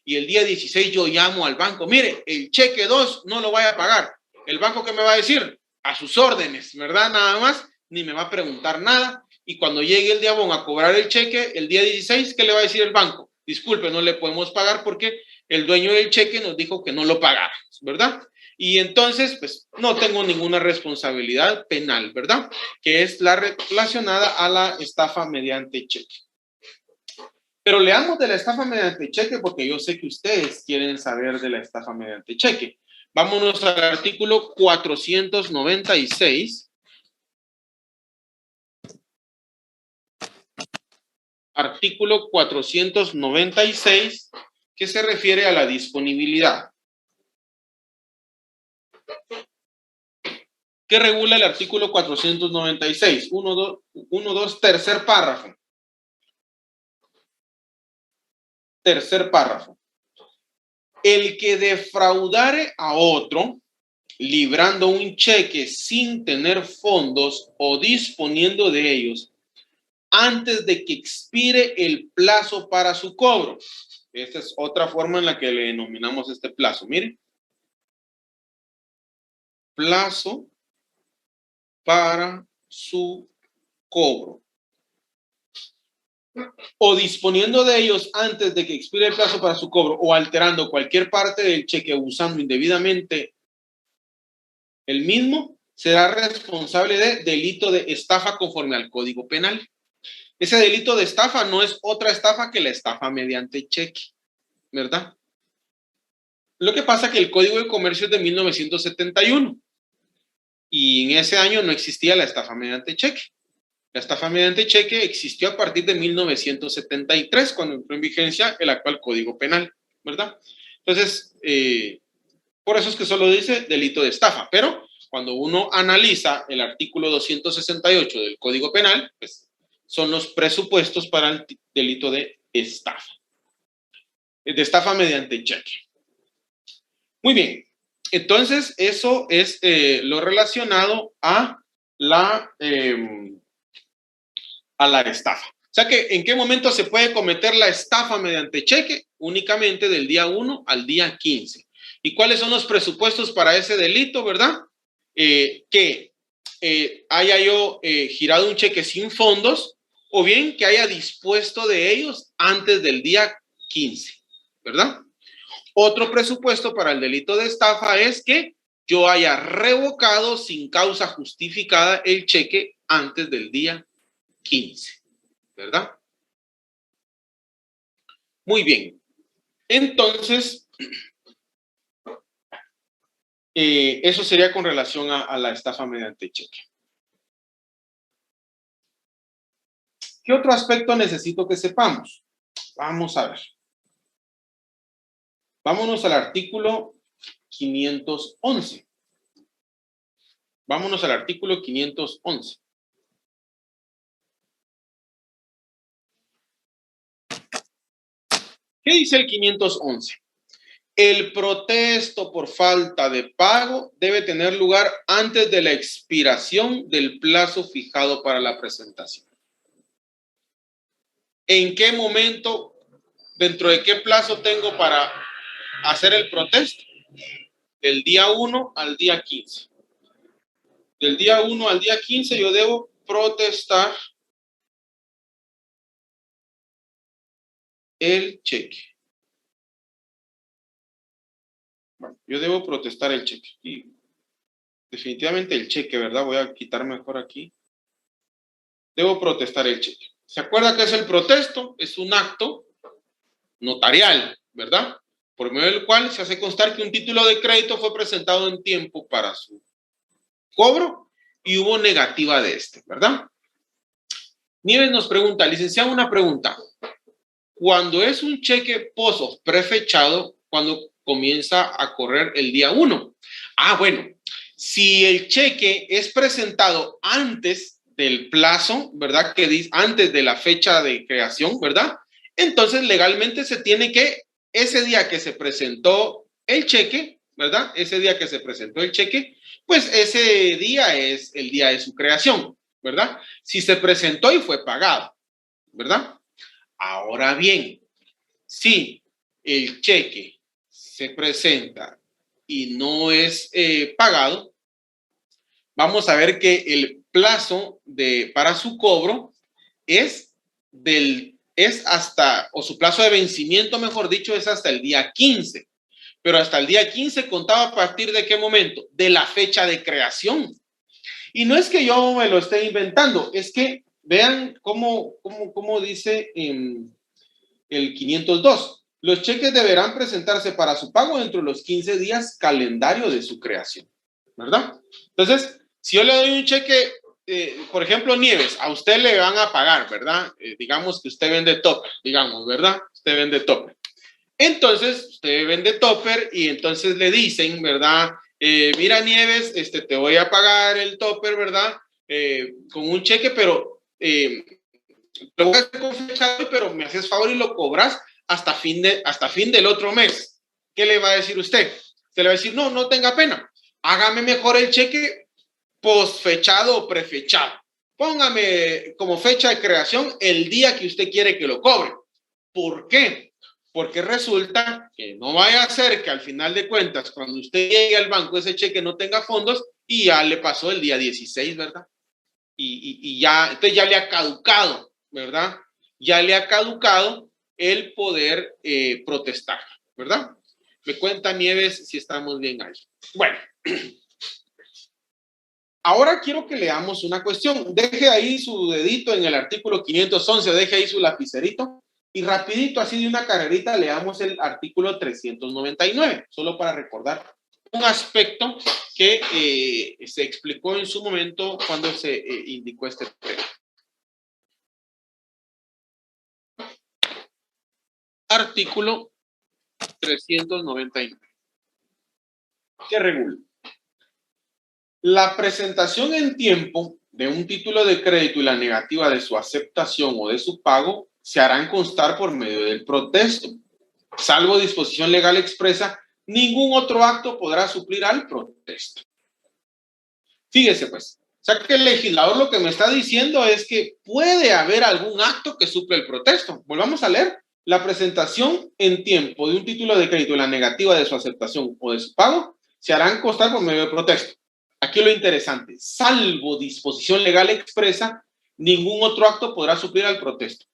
Y el día 16 yo llamo al banco, mire, el cheque 2 no lo vaya a pagar. El banco, ¿qué me va a decir? A sus órdenes, ¿verdad? Nada más, ni me va a preguntar nada. Y cuando llegue el de Avon a cobrar el cheque, el día 16, ¿qué le va a decir el banco? Disculpe, no le podemos pagar porque el dueño del cheque nos dijo que no lo pagáramos, ¿verdad? Y entonces, pues, no tengo ninguna responsabilidad penal, ¿verdad? Que es la relacionada a la estafa mediante cheque. Pero leamos de la estafa mediante cheque porque yo sé que ustedes quieren saber de la estafa mediante cheque. Vámonos al artículo 496. Artículo 496, que se refiere a la disponibilidad. ¿Qué regula el artículo 496? 1.2, tercer párrafo. Tercer párrafo. El que defraudare a otro, librando un cheque sin tener fondos o disponiendo de ellos, antes de que expire el plazo para su cobro. Esta es otra forma en la que le denominamos este plazo. Mire. Plazo para su cobro. O disponiendo de ellos antes de que expire el plazo para su cobro o alterando cualquier parte del cheque usando indebidamente el mismo, será responsable de delito de estafa conforme al Código Penal. Ese delito de estafa no es otra estafa que la estafa mediante cheque, ¿verdad? Lo que pasa es que el Código de Comercio es de 1971 Y en ese año no existía la estafa mediante cheque. La estafa mediante cheque existió a partir de 1973, cuando entró en vigencia el actual Código Penal, ¿verdad? Entonces, por eso es que solo dice delito de estafa, pero cuando uno analiza el artículo 268 del Código Penal, pues son los presupuestos para el delito de estafa mediante cheque. Muy bien, entonces eso es lo relacionado a la estafa. O sea que, ¿en qué momento se puede cometer la estafa mediante cheque? Únicamente del día 1 al día 15. ¿Y cuáles son los presupuestos para ese delito, verdad? Que haya yo girado un cheque sin fondos, o bien que haya dispuesto de ellos antes del día 15, ¿verdad? Otro presupuesto para el delito de estafa es que yo haya revocado sin causa justificada el cheque antes del día 15, ¿verdad? Muy bien. Entonces, eso sería con relación a la estafa mediante cheque. ¿Qué otro aspecto necesito que sepamos? Vamos a ver. Vámonos al artículo 511. Vámonos al artículo 511. ¿Qué dice el 511? El protesto por falta de pago debe tener lugar antes de la expiración del plazo fijado para la presentación. ¿En qué momento, dentro de qué plazo tengo para hacer el protesto? Del día 1 al día 15. Del día 1 al día 15 yo debo protestar el cheque. Bueno, yo debo protestar el cheque. Y definitivamente el cheque, ¿verdad? Voy a quitar mejor aquí. Debo protestar el cheque. ¿Se acuerda qué es el protesto? Es un acto notarial, ¿verdad? Por medio del cual se hace constar que un título de crédito fue presentado en tiempo para su cobro y hubo negativa de este, ¿verdad? Nieves nos pregunta, licenciado, una pregunta. Cuando es un cheque post prefechado, cuando comienza a correr el día 1. Ah, bueno, si el cheque es presentado antes del plazo, ¿verdad? Que dice antes de la fecha de creación, ¿verdad? Entonces legalmente se tiene que, ese día que se presentó el cheque, ¿verdad? Ese día que se presentó el cheque, pues ese día es el día de su creación, ¿verdad? Si se presentó y fue pagado, ¿verdad? Ahora bien, si el cheque se presenta y no es pagado, vamos a ver que el plazo para su cobro es hasta, o su plazo de vencimiento, mejor dicho, es hasta el día 15. Pero hasta el día 15 contaba a partir de qué momento? De la fecha de creación. Y no es que yo me lo esté inventando, es que vean cómo dice el 502. Los cheques deberán presentarse para su pago dentro de los 15 días calendario de su creación, ¿verdad? Entonces, si yo le doy un cheque, por ejemplo, Nieves, a usted le van a pagar, ¿verdad? Digamos que usted vende topper, digamos, ¿verdad? Usted vende topper. Entonces, usted vende topper y entonces le dicen, ¿verdad? Mira, Nieves, te voy a pagar el topper, ¿verdad? Con un cheque, pero lo voy a hacer con fecha, pero me haces favor y lo cobras hasta fin del otro mes. ¿Qué le va a decir usted? Usted le va a decir, no tenga pena. Hágame mejor el cheque postfechado o prefechado. Póngame como fecha de creación el día que usted quiere que lo cobre. ¿Por qué? Porque resulta que no vaya a ser que al final de cuentas, cuando usted llegue al banco, ese cheque no tenga fondos y ya le pasó el día 16, ¿verdad? Y ya, entonces ya le ha caducado, ¿verdad? Ya le ha caducado el poder protestar, ¿verdad? Me cuenta Nieves si estamos bien ahí. Bueno, ahora quiero que leamos una cuestión. Deje ahí su dedito en el artículo 511, deje ahí su lapicerito y rapidito, así de una carrerita, leamos el artículo 399, solo para recordar un aspecto que se explicó en su momento cuando se indicó este tema. Artículo 399. ¿Qué regula? La presentación en tiempo de un título de crédito y la negativa de su aceptación o de su pago se harán constar por medio del protesto. Salvo disposición legal expresa, ningún otro acto podrá suplir al protesto. Fíjese pues, o sea que el legislador lo que me está diciendo es que puede haber algún acto que suple el protesto. Volvamos a leer. La presentación en tiempo de un título de crédito y la negativa de su aceptación o de su pago se harán constar por medio del protesto. Aquí lo interesante, salvo disposición legal expresa, ningún otro acto podrá suplir al protesto.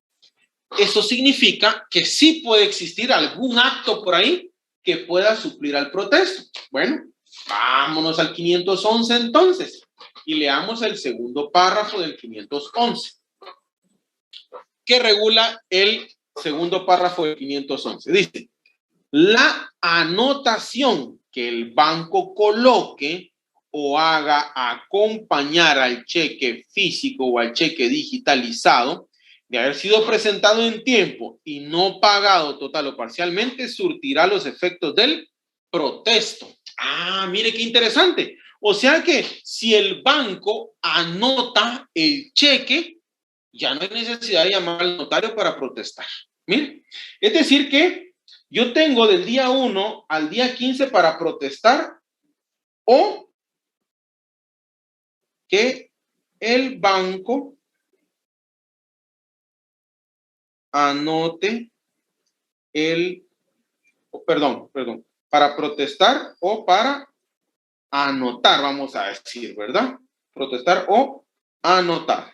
Eso significa que sí puede existir algún acto por ahí que pueda suplir al protesto. Bueno, vámonos al 511 entonces y leamos el segundo párrafo del 511. ¿Qué regula el segundo párrafo del 511? Dice, la anotación que el banco coloque o haga acompañar al cheque físico o al cheque digitalizado de haber sido presentado en tiempo y no pagado total o parcialmente, surtirá los efectos del protesto. Ah, mire qué interesante. O sea que si el banco anota el cheque, ya no hay necesidad de llamar al notario para protestar. Mire, es decir que yo tengo del día 1 al día 15 para protestar o que el banco anote para protestar o para anotar, vamos a decir, ¿verdad? Protestar o anotar.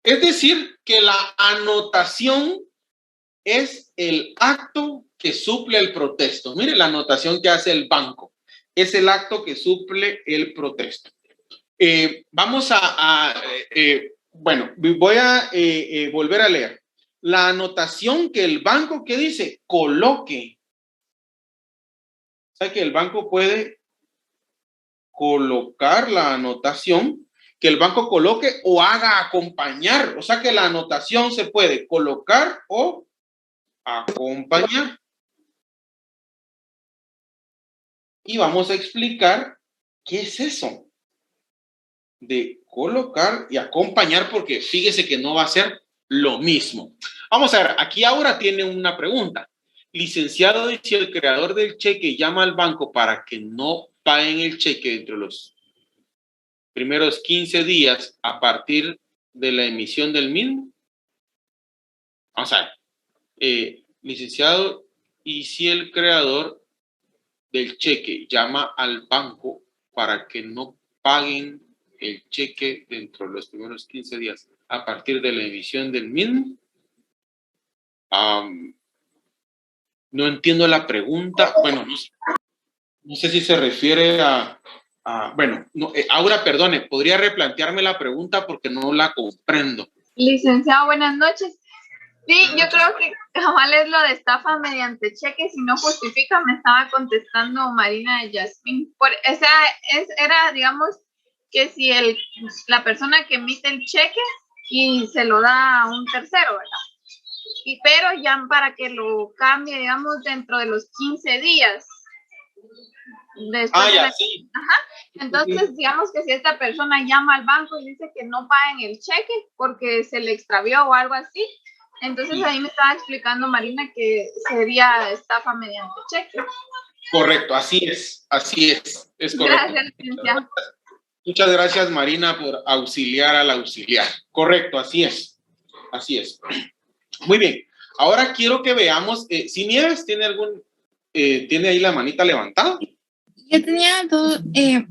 Es decir, que la anotación es el acto que suple el protesto. Mire la anotación que hace el banco. Es el acto que suple el protesto. Vamos bueno, voy a volver a leer. La anotación que el banco, ¿qué dice? Coloque. O sea que el banco puede colocar la anotación, que el banco coloque o haga acompañar. O sea que la anotación se puede colocar o acompañar. Y vamos a explicar qué es eso de colocar y acompañar, porque fíjese que no va a ser lo mismo. Vamos a ver, aquí Aura tiene una pregunta. Licenciado, si el creador del cheque llama al banco para que no paguen el cheque dentro de los primeros 15 días a partir de la emisión del mismo. Vamos a ver, licenciado, y si el creador del cheque llama al banco para que no paguen el cheque dentro de los primeros 15 días a partir de la emisión del mismo. No entiendo la pregunta. Bueno, no sé si se refiere bueno, no, Aura, perdone, ¿podría replantearme la pregunta porque no la comprendo? Licenciado, buenas noches. Sí, yo creo que cabal es lo de estafa mediante cheque, si no justifica, me estaba contestando Marina de Yasmín. Era, digamos, que si la persona que emite el cheque y se lo da a un tercero, ¿verdad? Pero ya para que lo cambie, digamos, dentro de los 15 días. Sí. Ajá. Entonces, digamos que si esta persona llama al banco y dice que no paguen el cheque porque se le extravió o algo así, entonces ahí me estaba explicando Marina que sería estafa mediante cheque. Correcto, así es correcto. Gracias, licenciado. Muchas gracias, Marina, por auxiliar al auxiliar. Correcto, así es. Muy bien. Ahora quiero que veamos, si Nieves tiene ahí la manita levantada. Yo tenía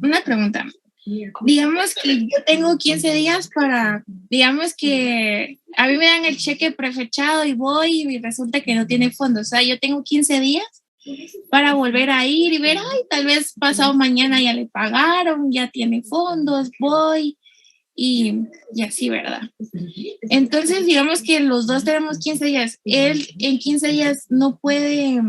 una pregunta. Digamos que yo tengo 15 días digamos que a mí me dan el cheque prefechado y voy y resulta que no tiene fondos. O sea, yo tengo 15 días para volver a ir y ver, tal vez pasado mañana ya le pagaron, ya tiene fondos, voy y así, ¿verdad? Entonces, digamos que los dos tenemos 15 días. Él en 15 días no puede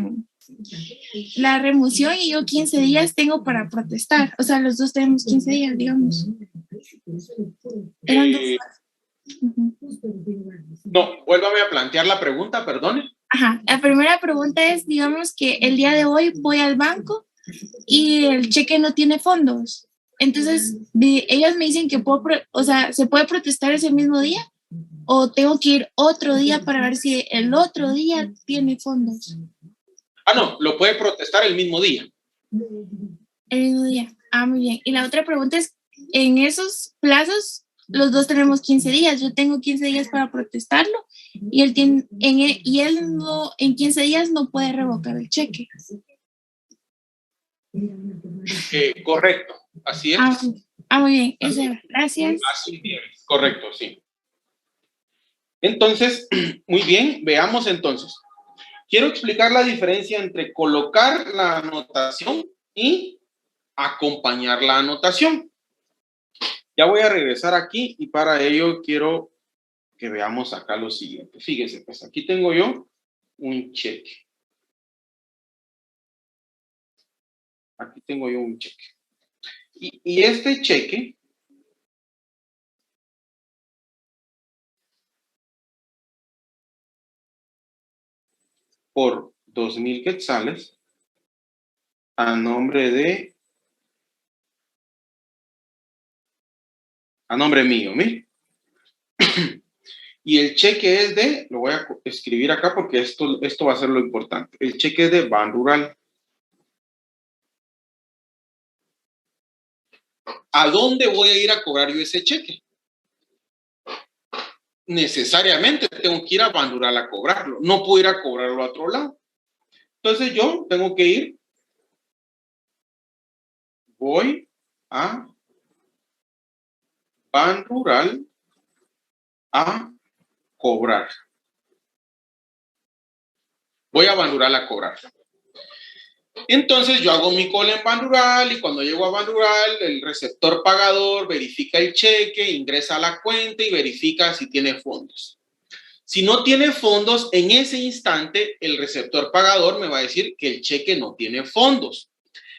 la remoción y yo 15 días tengo para protestar. O sea, los dos tenemos 15 días, digamos. Eran 2 horas. Ujú. No, vuélvame a plantear la pregunta, perdone. Ajá, la primera pregunta es, digamos que el día de hoy voy al banco y el cheque no tiene fondos. Entonces, ellos me dicen que puedo, o sea, ¿se puede protestar ese mismo día? ¿O tengo que ir otro día para ver si el otro día tiene fondos? Ah, no, lo puede protestar el mismo día. El mismo día. Ah, muy bien. Y la otra pregunta es, en esos plazos, los dos tenemos 15 días. Yo tengo 15 días para protestarlo y él, tiene, y él no, en 15 días no puede revocar el cheque. Correcto, así es. Muy bien. Eso era. Gracias. Así es, correcto, sí. Entonces, muy bien, veamos entonces. Quiero explicar la diferencia entre colocar la anotación y acompañar la anotación. Ya voy a regresar aquí y para ello quiero que veamos acá lo siguiente. Fíjese, pues aquí tengo yo un cheque. Aquí tengo yo un cheque. Y este cheque por 2,000 quetzales a nombre mío, mire. Y el cheque es de, lo voy a escribir acá porque esto va a ser lo importante. El cheque es de Ban Rural. ¿A dónde voy a ir a cobrar yo ese cheque? Necesariamente tengo que ir a Ban Rural a cobrarlo. No puedo ir a cobrarlo a otro lado. Entonces yo tengo que ir, voy a Ban Rural a cobrar. Voy a Ban Rural a cobrar. Entonces yo hago mi cola en Ban Rural y cuando llego a Ban Rural, el receptor pagador verifica el cheque, ingresa a la cuenta y verifica si tiene fondos. Si no tiene fondos, en ese instante el receptor pagador me va a decir que el cheque no tiene fondos.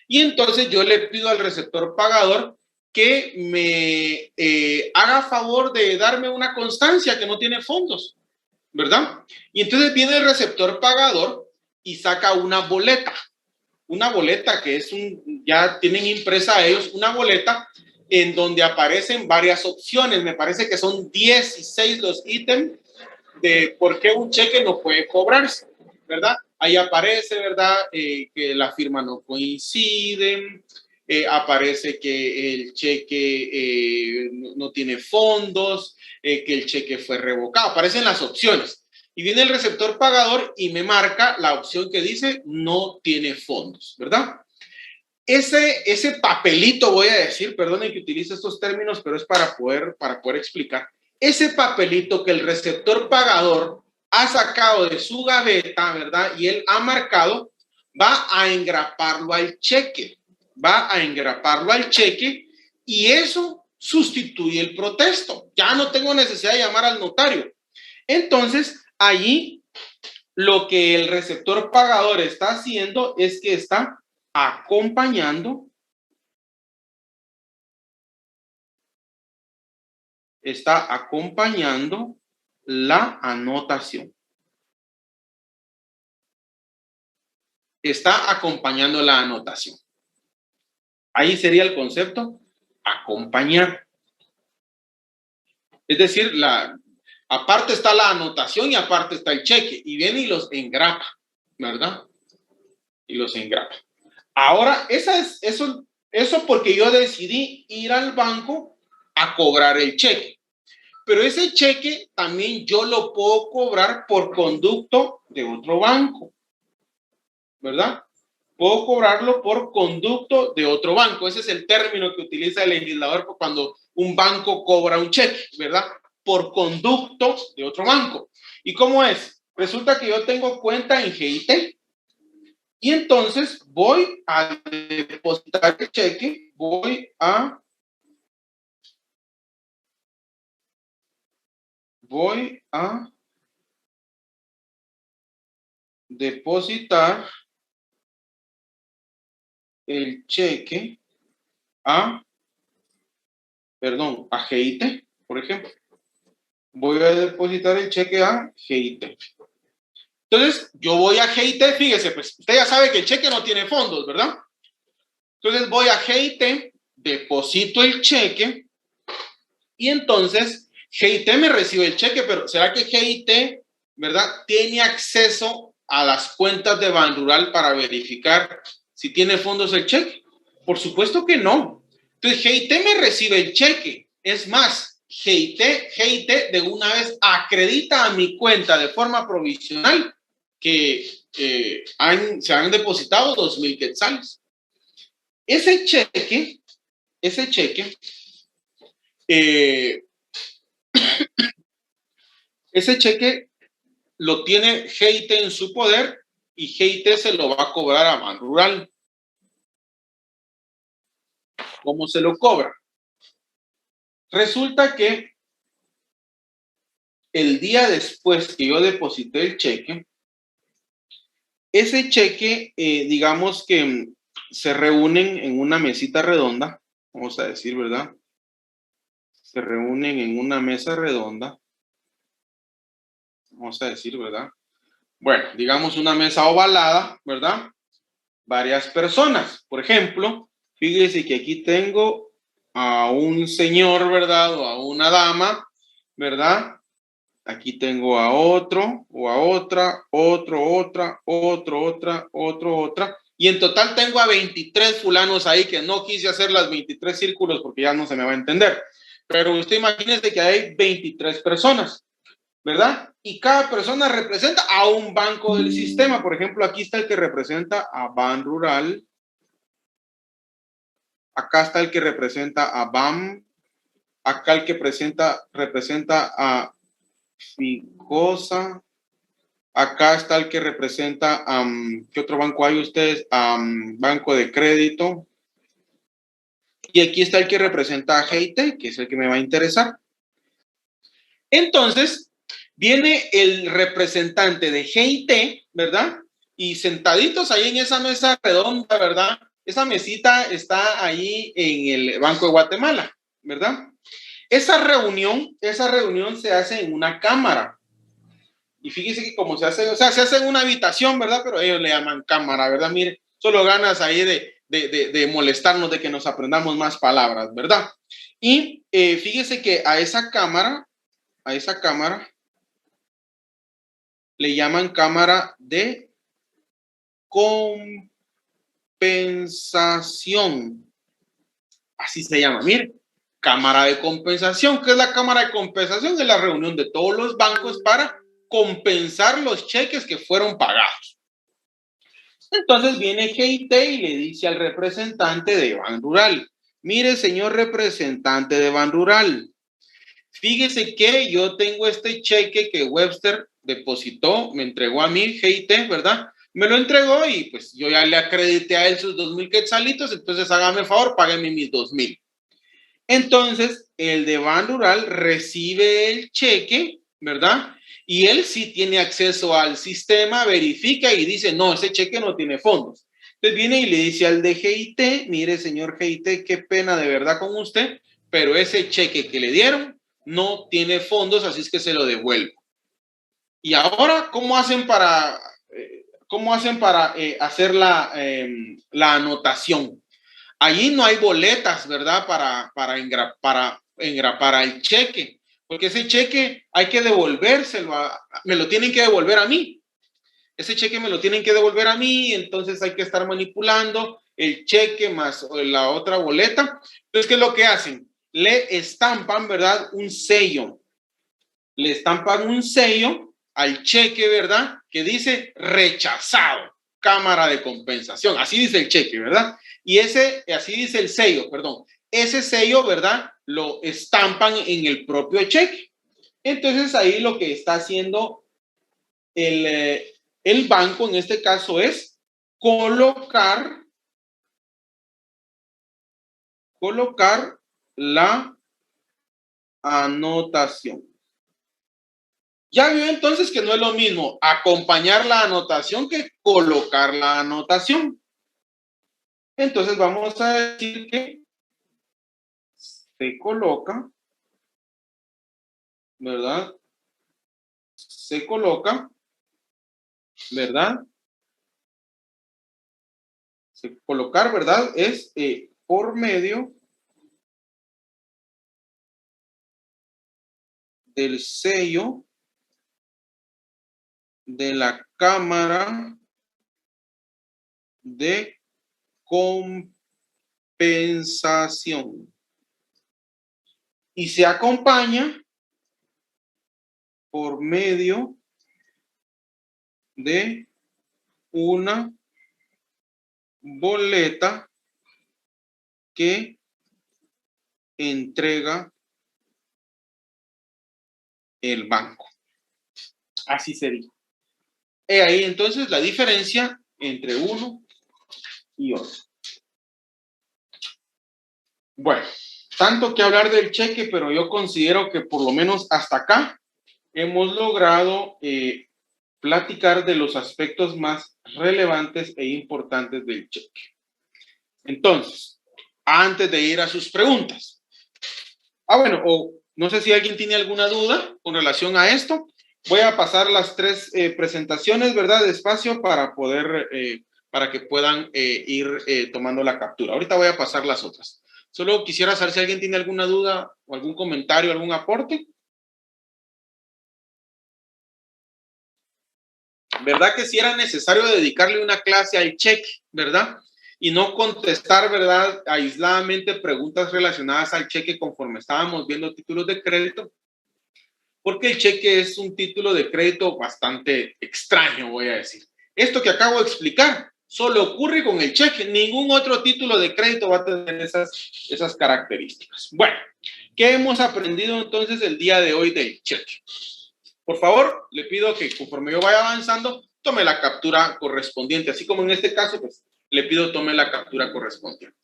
Y entonces yo le pido al receptor pagador que me haga favor de darme una constancia que no tiene fondos, ¿verdad? Y entonces viene el receptor pagador y saca una boleta que es ya tienen impresa ellos una boleta en donde aparecen varias opciones. Me parece que son 16 los ítems de por qué un cheque no puede cobrarse, ¿verdad? Ahí aparece, ¿verdad? Que la firma no coincide, aparece que el cheque no tiene fondos, que el cheque fue revocado. Aparecen las opciones. Y viene el receptor pagador y me marca la opción que dice no tiene fondos, ¿verdad? Ese papelito, voy a decir, perdonen que utilice estos términos, pero es para poder explicar. Ese papelito que el receptor pagador ha sacado de su gaveta, ¿verdad? Y él ha marcado, va a engraparlo al cheque. Y eso sustituye el protesto. Ya no tengo necesidad de llamar al notario. Entonces, allí lo que el receptor pagador está haciendo es que está acompañando la anotación. Está acompañando la anotación. Ahí sería el concepto acompañar. Es decir, aparte está la anotación y aparte está el cheque. Y viene y los engrapa, ¿verdad? Y los engrapa. Ahora, eso porque yo decidí ir al banco a cobrar el cheque. Pero ese cheque también yo lo puedo cobrar por conducto de otro banco, ¿verdad? Puedo cobrarlo por conducto de otro banco. Ese es el término que utiliza el legislador cuando un banco cobra un cheque, ¿verdad? Por conducto de otro banco. ¿Y cómo es? Resulta que yo tengo cuenta en GIT y entonces voy a depositar el cheque, voy a depositar el cheque a GIT, por ejemplo. Voy a depositar el cheque a GIT. Entonces, yo voy a GIT, fíjese, pues usted ya sabe que el cheque no tiene fondos, ¿verdad? Entonces voy a GIT, deposito el cheque y entonces GIT me recibe el cheque, pero ¿será que GIT, verdad, tiene acceso a las cuentas de Banrural para verificar si tiene fondos el cheque? Por supuesto que no. Entonces GIT me recibe el cheque. Es más, GIT de una vez acredita a mi cuenta de forma provisional que se han depositado 2,000 quetzales. Ese cheque lo tiene GIT en su poder y GIT se lo va a cobrar a Banrural. ¿Cómo se lo cobra? Resulta que el día después que yo deposité el cheque, ese cheque, digamos que se reúnen en una mesita redonda, vamos a decir, ¿verdad? Se reúnen en una mesa redonda, vamos a decir, ¿verdad? Bueno, digamos una mesa ovalada, ¿verdad? Varias personas. Por ejemplo, fíjese que aquí tengo a un señor, ¿verdad? O a una dama, ¿verdad? Aquí tengo a otro, o a otra, otra. Y en total tengo a 23 fulanos ahí, que no quise hacer las 23 círculos porque ya no se me va a entender. Pero usted imagínese que hay 23 personas, ¿verdad? Y cada persona representa a un banco del sistema. Por ejemplo, aquí está el que representa a Banrural. Acá está el que representa a BAM. Acá el que representa a Ficosa. Acá está el que representa, ¿qué otro banco hay ustedes? Banco de crédito. Y aquí está el que representa a GIT, que es el que me va a interesar. Entonces, viene el representante de GIT, ¿verdad? Y sentaditos ahí en esa mesa redonda, ¿verdad? Esa mesita está ahí en el Banco de Guatemala, ¿verdad? Esa reunión se hace en una cámara. Y fíjese que como se hace, o sea, se hace en una habitación, ¿verdad? Pero ellos le llaman cámara, ¿verdad? Mire, solo ganas ahí de molestarnos, de que nos aprendamos más palabras, ¿verdad? Y fíjese que a esa cámara le llaman cámara de compensación. Así se llama, mire. Cámara de compensación. ¿Qué es la cámara de compensación? Es la reunión de todos los bancos para compensar los cheques que fueron pagados. Entonces viene GIT y le dice al representante de Banrural: mire, señor representante de Banrural, fíjese que yo tengo este cheque que Webster depositó, me entregó a mí, GIT, ¿verdad? Me lo entregó y pues yo ya le acredité a él sus 2,000 quetzalitos, entonces hágame favor, págame mis 2,000. Entonces, el de Banrural recibe el cheque, ¿verdad? Y él sí tiene acceso al sistema, verifica y dice, no, ese cheque no tiene fondos. Entonces viene y le dice al de GIT: mire, señor GIT, qué pena de verdad con usted, pero ese cheque que le dieron no tiene fondos, así es que se lo devuelvo. Y ahora, ¿cómo hacen para hacer la anotación? Allí no hay boletas, ¿verdad? Para engrapar el cheque, porque ese cheque hay que devolvérselo, me lo tienen que devolver a mí. Ese cheque me lo tienen que devolver a mí, entonces hay que estar manipulando el cheque más la otra boleta. Entonces, ¿qué es lo que hacen? Le estampan, ¿verdad? Un sello. Le estampan un sello al cheque, ¿verdad? Que dice rechazado, cámara de compensación. Así dice el cheque, ¿verdad? Y así dice el sello, perdón. Ese sello, ¿verdad? Lo estampan en el propio cheque. Entonces ahí lo que está haciendo el banco en este caso es colocar la anotación. Ya vio entonces que no es lo mismo acompañar la anotación que colocar la anotación. Entonces vamos a decir que se coloca, ¿verdad? Se coloca, ¿verdad? Colocar, ¿verdad? Es por medio del sello de la cámara de compensación y se acompaña por medio de una boleta que entrega el banco. Así sería. Ahí entonces la diferencia entre uno y otro. Bueno, tanto que hablar del cheque, pero yo considero que por lo menos hasta acá hemos logrado platicar de los aspectos más relevantes e importantes del cheque. Entonces, antes de ir a sus preguntas. Bueno, o no sé si alguien tiene alguna duda con relación a esto. Voy a pasar las tres presentaciones, ¿verdad? Despacio para poder, para que puedan ir tomando la captura. Ahorita voy a pasar las otras. Solo quisiera saber si alguien tiene alguna duda o algún comentario, algún aporte. ¿Verdad que si era necesario dedicarle una clase al cheque, verdad? Y no contestar, ¿verdad? Aisladamente preguntas relacionadas al cheque conforme estábamos viendo títulos de crédito. Porque el cheque es un título de crédito bastante extraño, voy a decir. Esto que acabo de explicar solo ocurre con el cheque. Ningún otro título de crédito va a tener esas características. Bueno, ¿qué hemos aprendido entonces el día de hoy del cheque? Por favor, le pido que conforme yo vaya avanzando, tome la captura correspondiente. Así como en este caso, pues le pido tome la captura correspondiente.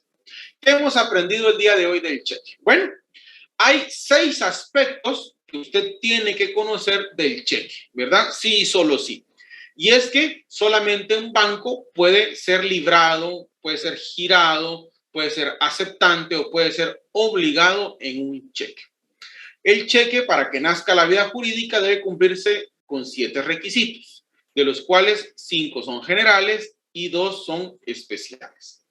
¿Qué hemos aprendido el día de hoy del cheque? Bueno, hay 6 aspectos que usted tiene que conocer del cheque, ¿verdad? Sí y solo sí. Y es que solamente un banco puede ser librado, puede ser girado, puede ser aceptante o puede ser obligado en un cheque. El cheque, para que nazca la vida jurídica, debe cumplirse con 7 requisitos, de los cuales 5 son generales y 2 son especiales.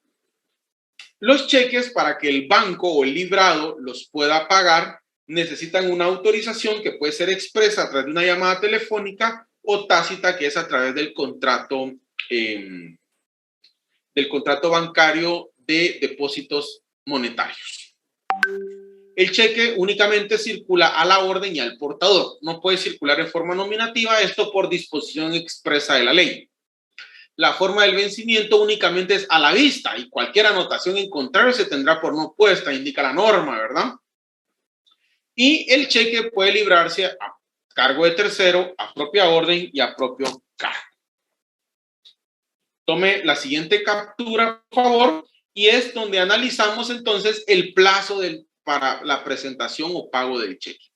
Los cheques, para que el banco o el librado los pueda pagar, necesitan una autorización que puede ser expresa a través de una llamada telefónica o tácita, que es a través del contrato bancario de depósitos monetarios. El cheque únicamente circula a la orden y al portador. No puede circular en forma nominativa, esto por disposición expresa de la ley. La forma del vencimiento únicamente es a la vista y cualquier anotación en contrario se tendrá por no puesta, indica la norma, ¿verdad? Y el cheque puede librarse a cargo de tercero, a propia orden y a propio cargo. Tome la siguiente captura, por favor, y es donde analizamos entonces el plazo para la presentación o pago del cheque.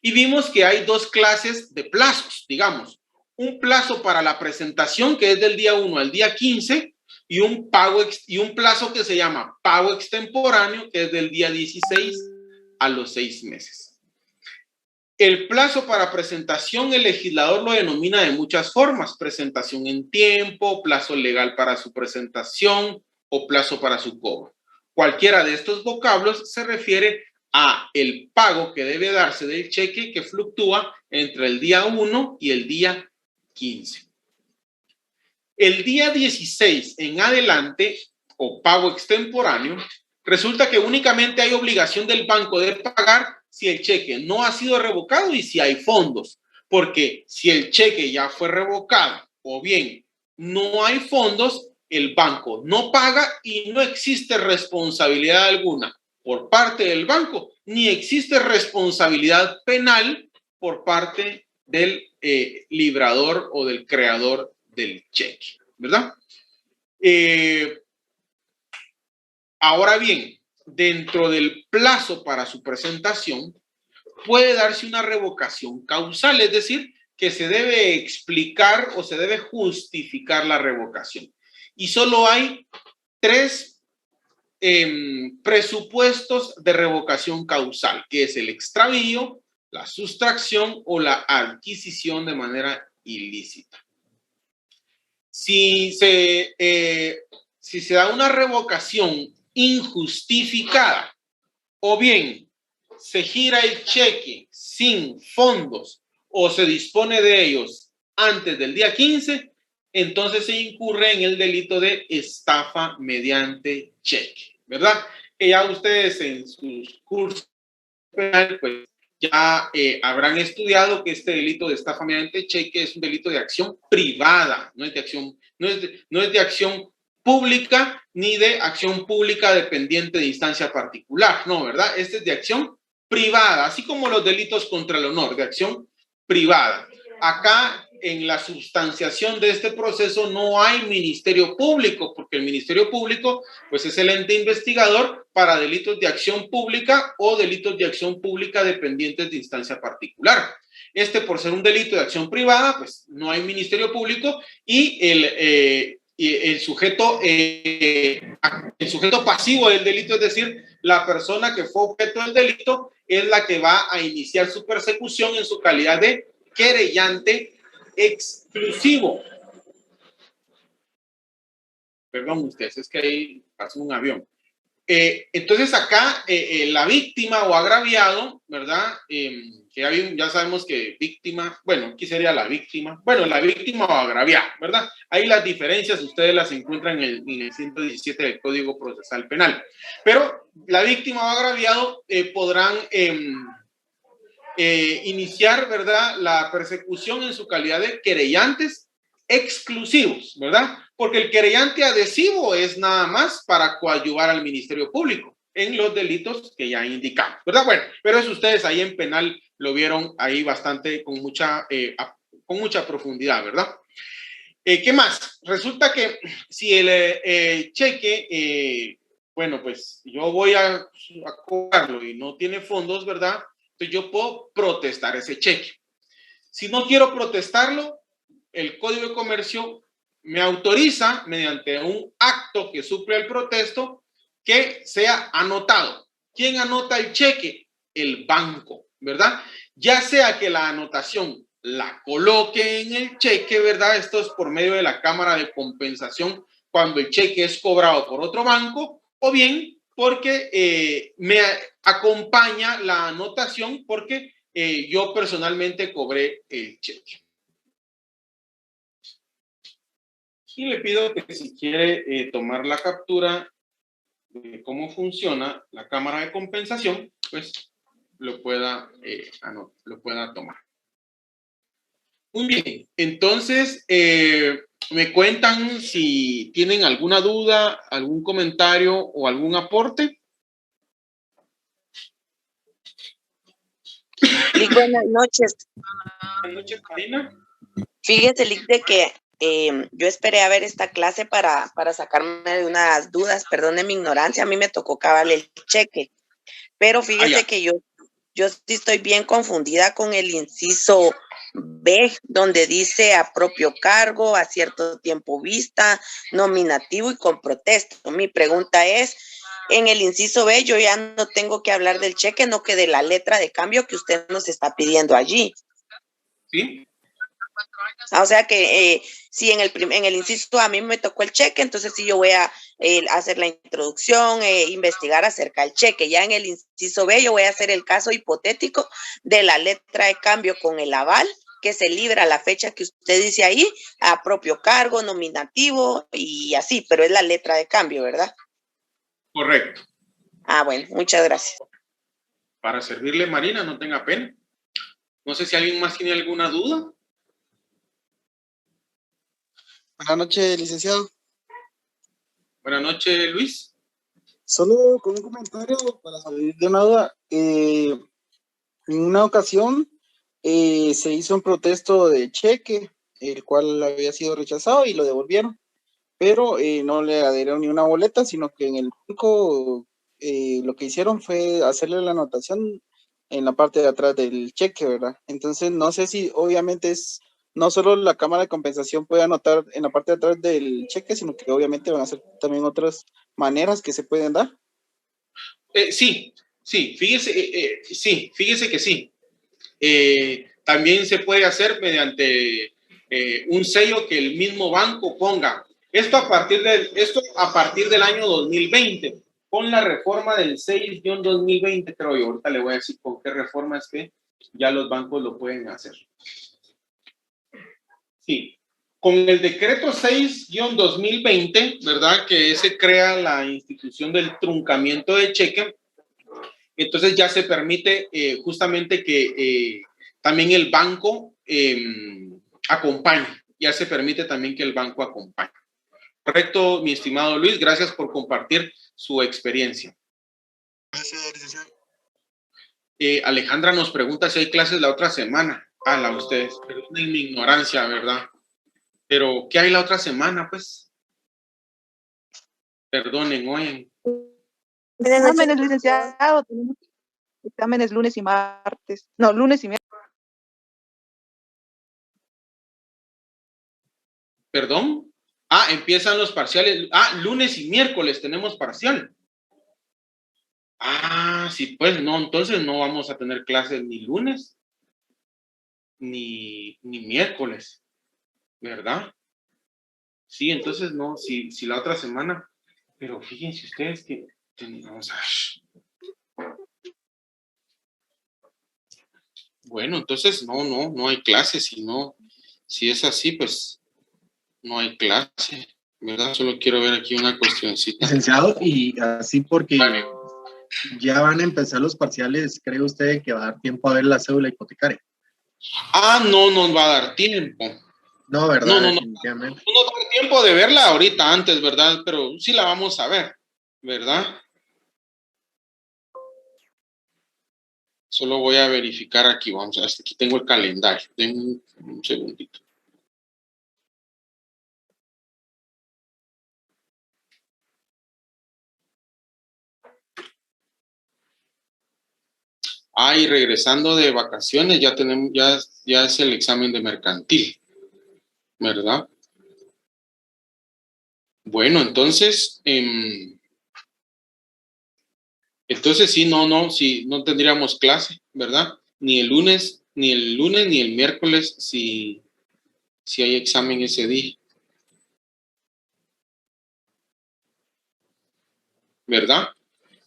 Y vimos que hay 2 clases de plazos, digamos. Un plazo para la presentación, que es del día 1 al día 15, y un plazo que se llama pago extemporáneo, que es del día 16 a los 6 meses. El plazo para presentación, el legislador lo denomina de muchas formas: presentación en tiempo, plazo legal para su presentación o plazo para su cobro. Cualquiera de estos vocablos se refiere a el pago que debe darse del cheque, que fluctúa entre el día 1 y el día 15. El día 16 en adelante, o pago extemporáneo, resulta que únicamente hay obligación del banco de pagar si el cheque no ha sido revocado y si hay fondos. Porque si el cheque ya fue revocado o bien no hay fondos, el banco no paga y no existe responsabilidad alguna por parte del banco, ni existe responsabilidad penal por parte del librador o del creador del cheque, ¿verdad? Ahora bien, dentro del plazo para su presentación puede darse una revocación causal, es decir, que se debe explicar o se debe justificar la revocación. Y solo hay 3 presupuestos de revocación causal, que es el extravío, la sustracción o la adquisición de manera ilícita. Si se da una revocación injustificada o bien se gira el cheque sin fondos o se dispone de ellos antes del día 15, entonces se incurre en el delito de estafa mediante cheque, ¿verdad? Que ya ustedes en sus cursos penales, pues ya habrán estudiado que este delito de estafa mediante cheque es un delito de acción privada, no es de acción pública ni de acción pública dependiente de instancia particular, no, ¿verdad? Este es de acción privada, así como los delitos contra el honor, de acción privada. Acá, en la sustanciación de este proceso, no hay ministerio público, porque el ministerio público, pues, es el ente investigador para delitos de acción pública o delitos de acción pública dependientes de instancia particular. Por ser un delito de acción privada, pues, no hay ministerio público y el sujeto pasivo del delito, es decir, la persona que fue objeto del delito, es la que va a iniciar su persecución en su calidad de querellante exclusivo. Perdón ustedes, es que ahí pasó un avión. Entonces acá la víctima o agraviado, ¿verdad? Que ya sabemos que víctima, bueno, aquí sería la víctima o agraviado, ¿verdad? Ahí las diferencias ustedes las encuentran en el 117 del Código Procesal Penal. Pero la víctima o agraviado podrán iniciar, ¿verdad?, la persecución en su calidad de querellantes exclusivos, ¿verdad? Porque el querellante adhesivo es nada más para coadyuvar al Ministerio Público en los delitos que ya indicamos, ¿verdad? Bueno, pero eso ustedes ahí en penal lo vieron ahí bastante con mucha profundidad, ¿verdad? ¿Qué más? Resulta que si el cheque, bueno, pues yo voy a cobrarlo y no tiene fondos, ¿verdad? Entonces yo puedo protestar ese cheque. Si no quiero protestarlo, el Código de Comercio me autoriza, mediante un acto que suple el protesto, que sea anotado. ¿Quién anota el cheque? El banco, ¿verdad? Ya sea que la anotación la coloque en el cheque, ¿verdad? Esto es por medio de la Cámara de Compensación cuando el cheque es cobrado por otro banco, o bien porque me acompaña la anotación porque yo personalmente cobré el cheque. Y le pido que si quiere tomar la captura de cómo funciona la cámara de compensación, pues lo pueda tomar. Muy bien, entonces me cuentan si tienen alguna duda, algún comentario o algún aporte. Lic, buenas noches. Buenas noches, Karina. Fíjese, Lic, de que yo esperé a ver esta clase para sacarme de unas dudas. Perdone mi ignorancia, a mí me tocó cabal el cheque. Pero fíjese que yo sí estoy bien confundida con el inciso B, donde dice a propio cargo, a cierto tiempo vista, nominativo y con protesto. Mi pregunta es, en el inciso B yo ya no tengo que hablar del cheque, no que de la letra de cambio que usted nos está pidiendo allí. Sí. O sea que si en el inciso a mí me tocó el cheque, entonces sí yo voy a hacer la introducción, investigar acerca del cheque. Ya en el inciso B yo voy a hacer el caso hipotético de la letra de cambio con el aval que se libra a la fecha que usted dice ahí, a propio cargo, nominativo y así, pero es la letra de cambio, ¿verdad? Correcto. Ah, bueno, muchas gracias. Para servirle, Marina, no tenga pena. No sé si alguien más tiene alguna duda. Buenas noches, licenciado. Buenas noches, Luis. Solo con un comentario para salir de una duda. En una ocasión se hizo un protesto de cheque, el cual había sido rechazado y lo devolvieron, pero no le adherieron ni una boleta, sino que en el banco lo que hicieron fue hacerle la anotación en la parte de atrás del cheque, ¿verdad? Entonces no sé si obviamente es no solo la cámara de compensación puede anotar en la parte de atrás del cheque, sino que obviamente van a ser también otras maneras que se pueden dar. Sí, fíjese que sí. También se puede hacer mediante un sello que el mismo banco ponga. Esto a partir del año 2020, con la reforma del 6-2020, creo yo. Ahorita le voy a decir con qué reforma es que ya los bancos lo pueden hacer. Sí, con el decreto 6-2020, ¿verdad? Que se crea la institución del truncamiento de cheque. Entonces ya se permite justamente que también el banco acompañe. Ya se permite también que el banco acompañe. Correcto, mi estimado Luis. Gracias por compartir su experiencia. Gracias, licenciado. Alejandra nos pregunta si hay clases la otra semana. A ustedes. Perdonen mi ignorancia, ¿verdad? Pero, ¿qué hay la otra semana, pues? Perdonen, oyen. Exámenes, licenciado. Tenemos exámenes lunes y martes. No, lunes y miércoles. ¿Perdón? Empiezan los parciales. Lunes y miércoles tenemos parcial. Sí, pues no, entonces no vamos a tener clases ni lunes ni miércoles, ¿verdad? Sí, entonces no, si la otra semana, pero fíjense ustedes que vamos a ver. Bueno, entonces no hay clases, si es así, pues no hay clase, ¿verdad? Solo quiero ver aquí una cuestioncita. Licenciado, y así porque Vale. ya van a empezar los parciales, ¿cree usted que va a dar tiempo a ver la cédula hipotecaria? No nos va a dar tiempo. No, ¿verdad? No. Definitivamente. No nos da tiempo de verla ahorita antes, ¿verdad? Pero sí la vamos a ver, ¿verdad? Solo voy a verificar aquí, vamos a ver, aquí tengo el calendario. Denme un segundito. Y regresando de vacaciones ya tenemos, ya es el examen de mercantil, ¿verdad? Bueno, entonces sí, no tendríamos clase, ¿verdad? Ni el lunes, ni el miércoles, si hay examen ese día. ¿Verdad?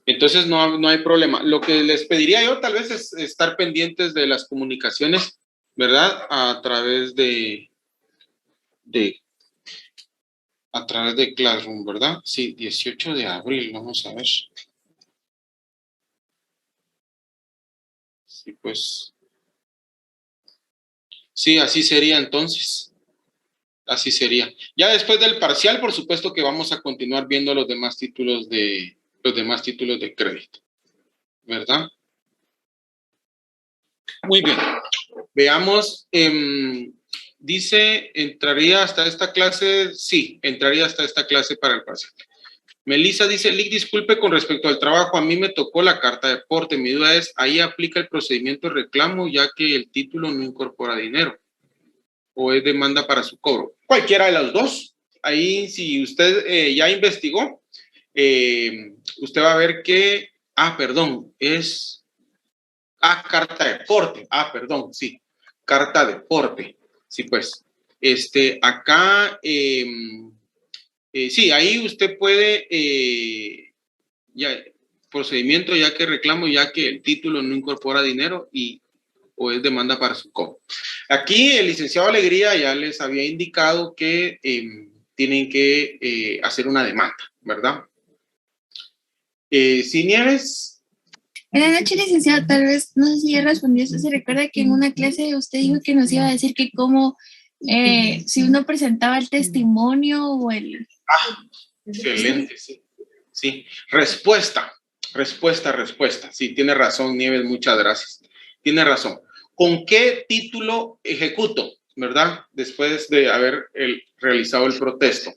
Entonces no hay problema. Lo que les pediría yo tal vez es estar pendientes de las comunicaciones, ¿verdad? A través de Classroom, ¿verdad? Sí, 18 de abril, vamos a ver. Sí, pues. Sí, así sería entonces. Así sería. Ya después del parcial, por supuesto que vamos a continuar viendo los demás títulos de crédito, ¿verdad? Muy bien. Veamos, dice, ¿entraría hasta esta clase? Sí, entraría hasta esta clase para el parcial. Melissa dice, Lick, disculpe con respecto al trabajo, a mí me tocó la carta de porte. Mi duda es, ¿ahí aplica el procedimiento de reclamo ya que el título no incorpora dinero? ¿O es demanda para su cobro? Cualquiera de las dos. Ahí, si usted ya investigó, usted va a ver que, perdón, es... carta de porte. Perdón, sí. Carta de porte. Sí, pues. Acá, sí, ahí usted puede, procedimiento ya que reclamo, ya que el título no incorpora dinero o es demanda para su cobro. Aquí el licenciado Alegría ya les había indicado que tienen que hacer una demanda, ¿verdad? Si Nieves... Buenas noches, licenciado. Tal vez, no sé si ya respondió. ¿Se recuerda que en una clase usted dijo que nos iba a decir que cómo, si uno presentaba el testimonio o el... Excelente, sí. Sí, respuesta. Sí, tiene razón, Nieves, muchas gracias. Tiene razón. ¿Con qué título ejecuto, verdad? Después de haber realizado el protesto.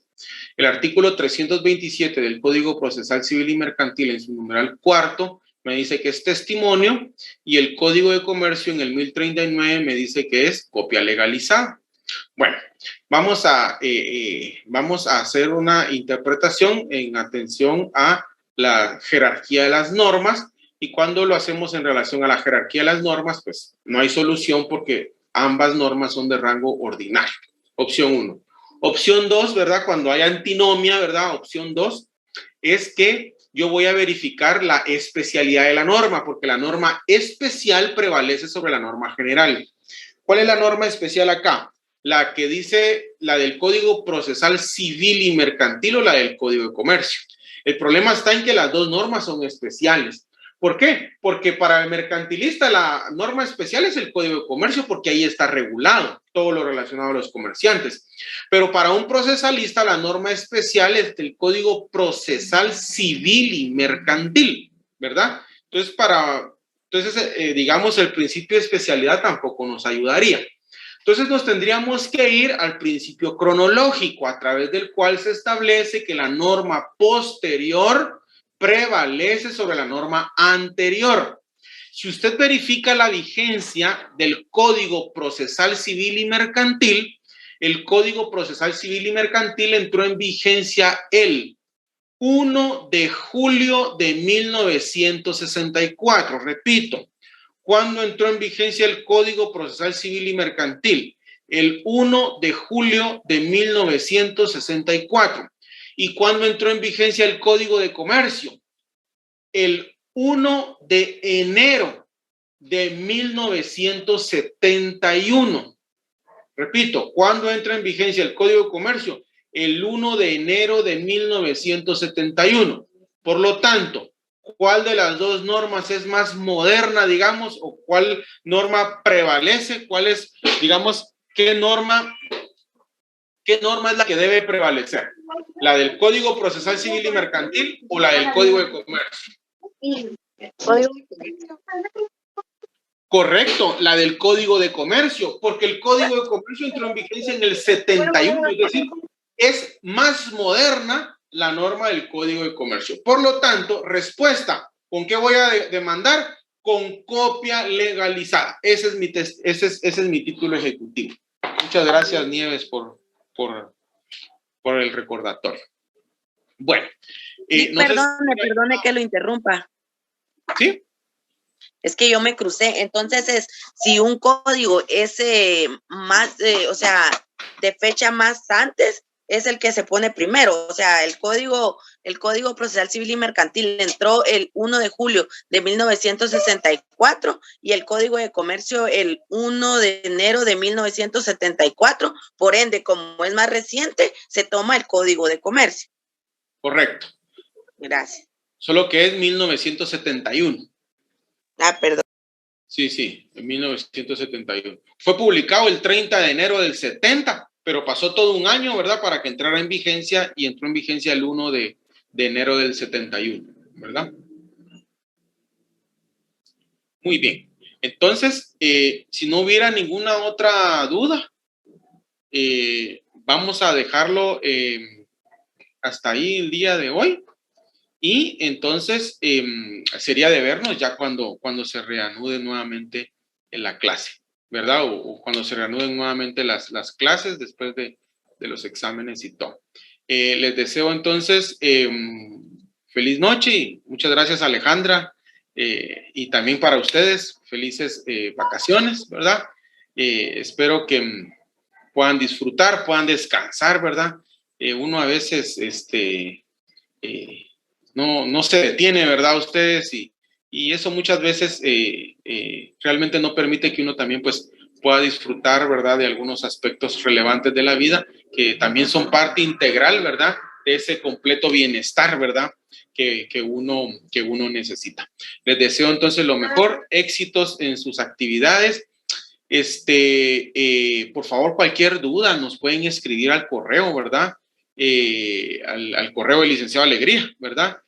El artículo 327 del Código Procesal Civil y Mercantil en su numeral cuarto me dice que es testimonio y el Código de Comercio en el 1039 me dice que es copia legalizada. Bueno, vamos a hacer una interpretación en atención a la jerarquía de las normas, y cuando lo hacemos en relación a la jerarquía de las normas, pues no hay solución porque ambas normas son de rango ordinario. Opción 1. Opción 2, ¿verdad? Cuando hay antinomia, ¿verdad? Opción 2 es que yo voy a verificar la especialidad de la norma, porque la norma especial prevalece sobre la norma general. ¿Cuál es la norma especial acá? La que dice la del Código Procesal Civil y Mercantil o la del Código de Comercio. El problema está en que las dos normas son especiales. ¿Por qué? Porque para el mercantilista la norma especial es el Código de Comercio, porque ahí está regulado todo lo relacionado a los comerciantes. Pero para un procesalista la norma especial es el Código Procesal Civil y Mercantil, ¿verdad? Entonces, digamos, el principio de especialidad tampoco nos ayudaría. Entonces nos tendríamos que ir al principio cronológico, a través del cual se establece que la norma posterior prevalece sobre la norma anterior. Si usted verifica la vigencia del Código Procesal Civil y Mercantil, el Código Procesal Civil y Mercantil entró en vigencia el 1 de julio de 1964. Repito, ¿cuándo entró en vigencia el Código Procesal Civil y Mercantil? El 1 de julio de 1964. ¿Y cuándo entró en vigencia el Código de Comercio? El 1 de enero de 1971. Repito, ¿cuándo entra en vigencia el Código de Comercio? El 1 de enero de 1971. Por lo tanto, ¿cuál de las dos normas es más moderna, digamos, o cuál norma prevalece? ¿Cuál es, digamos, qué norma es la que debe prevalecer? ¿La del Código Procesal Civil y Mercantil o la del Código de Comercio? Correcto, la del Código de Comercio, porque el Código de Comercio entró en vigencia en el 71, es decir, es más moderna la norma del Código de Comercio. Por lo tanto, respuesta, ¿con qué voy a demandar? Con copia legalizada. Ese es mi título ejecutivo. Muchas gracias, Nieves, por el recordatorio. Bueno. Perdone que lo interrumpa. ¿Sí? Es que yo me crucé. Entonces, si un código es de fecha más antes, es el que se pone primero. O sea, el código Procesal Civil y Mercantil entró el 1 de julio de 1964 y el Código de Comercio el 1 de enero de 1974. Por ende, como es más reciente, se toma el Código de Comercio. Correcto. Gracias. Solo que es 1971. Ah, perdón. Sí, en 1971. Fue publicado el 30 de enero del 70, pero pasó todo un año, ¿verdad? Para que entrara en vigencia, y entró en vigencia el 1 de enero del 71, ¿verdad? Muy bien. Entonces, si no hubiera ninguna otra duda, vamos a dejarlo hasta ahí el día de hoy. Y entonces sería de vernos ya cuando se reanude nuevamente en la clase, ¿verdad? O cuando se reanuden nuevamente las clases después de los exámenes y todo. Les deseo entonces feliz noche y muchas gracias, Alejandra, y también para ustedes felices vacaciones, ¿verdad? Espero que puedan disfrutar, puedan descansar, ¿verdad? Uno a veces no se detiene, ¿verdad? Ustedes, y eso muchas veces realmente no permite que uno también pues pueda disfrutar, ¿verdad? De algunos aspectos relevantes de la vida que también son parte integral, ¿verdad? De ese completo bienestar, ¿verdad? Que uno necesita. Les deseo entonces lo mejor, éxitos en sus actividades. Por favor, cualquier duda nos pueden escribir al correo, ¿verdad? Al correo del licenciado Alegría, ¿verdad?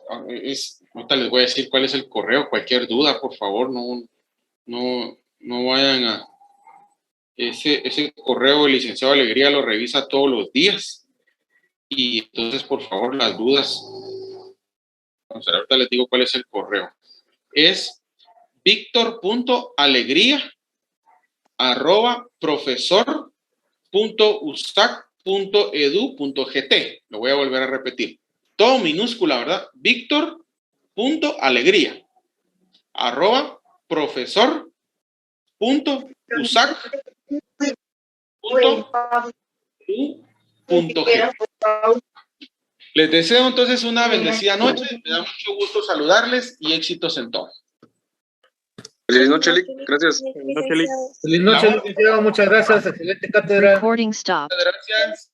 Ahorita les voy a decir cuál es el correo. Cualquier duda, por favor, no vayan a... Ese correo del licenciado Alegría lo revisa todos los días. Y entonces, por favor, las dudas... Vamos a ver, ahorita les digo cuál es el correo. Es victor.alegría victor.usac.edu.gt. Lo voy a volver a repetir. Todo minúscula, ¿verdad? Victor.alegría @profesor.usac.edu.gt. Les deseo entonces una bendecida noche. Me da mucho gusto saludarles y éxitos en todo. Feliz noche, Lick. Gracias. Feliz noche, licenciado. Muchas gracias. Excelente cátedra. Muchas gracias.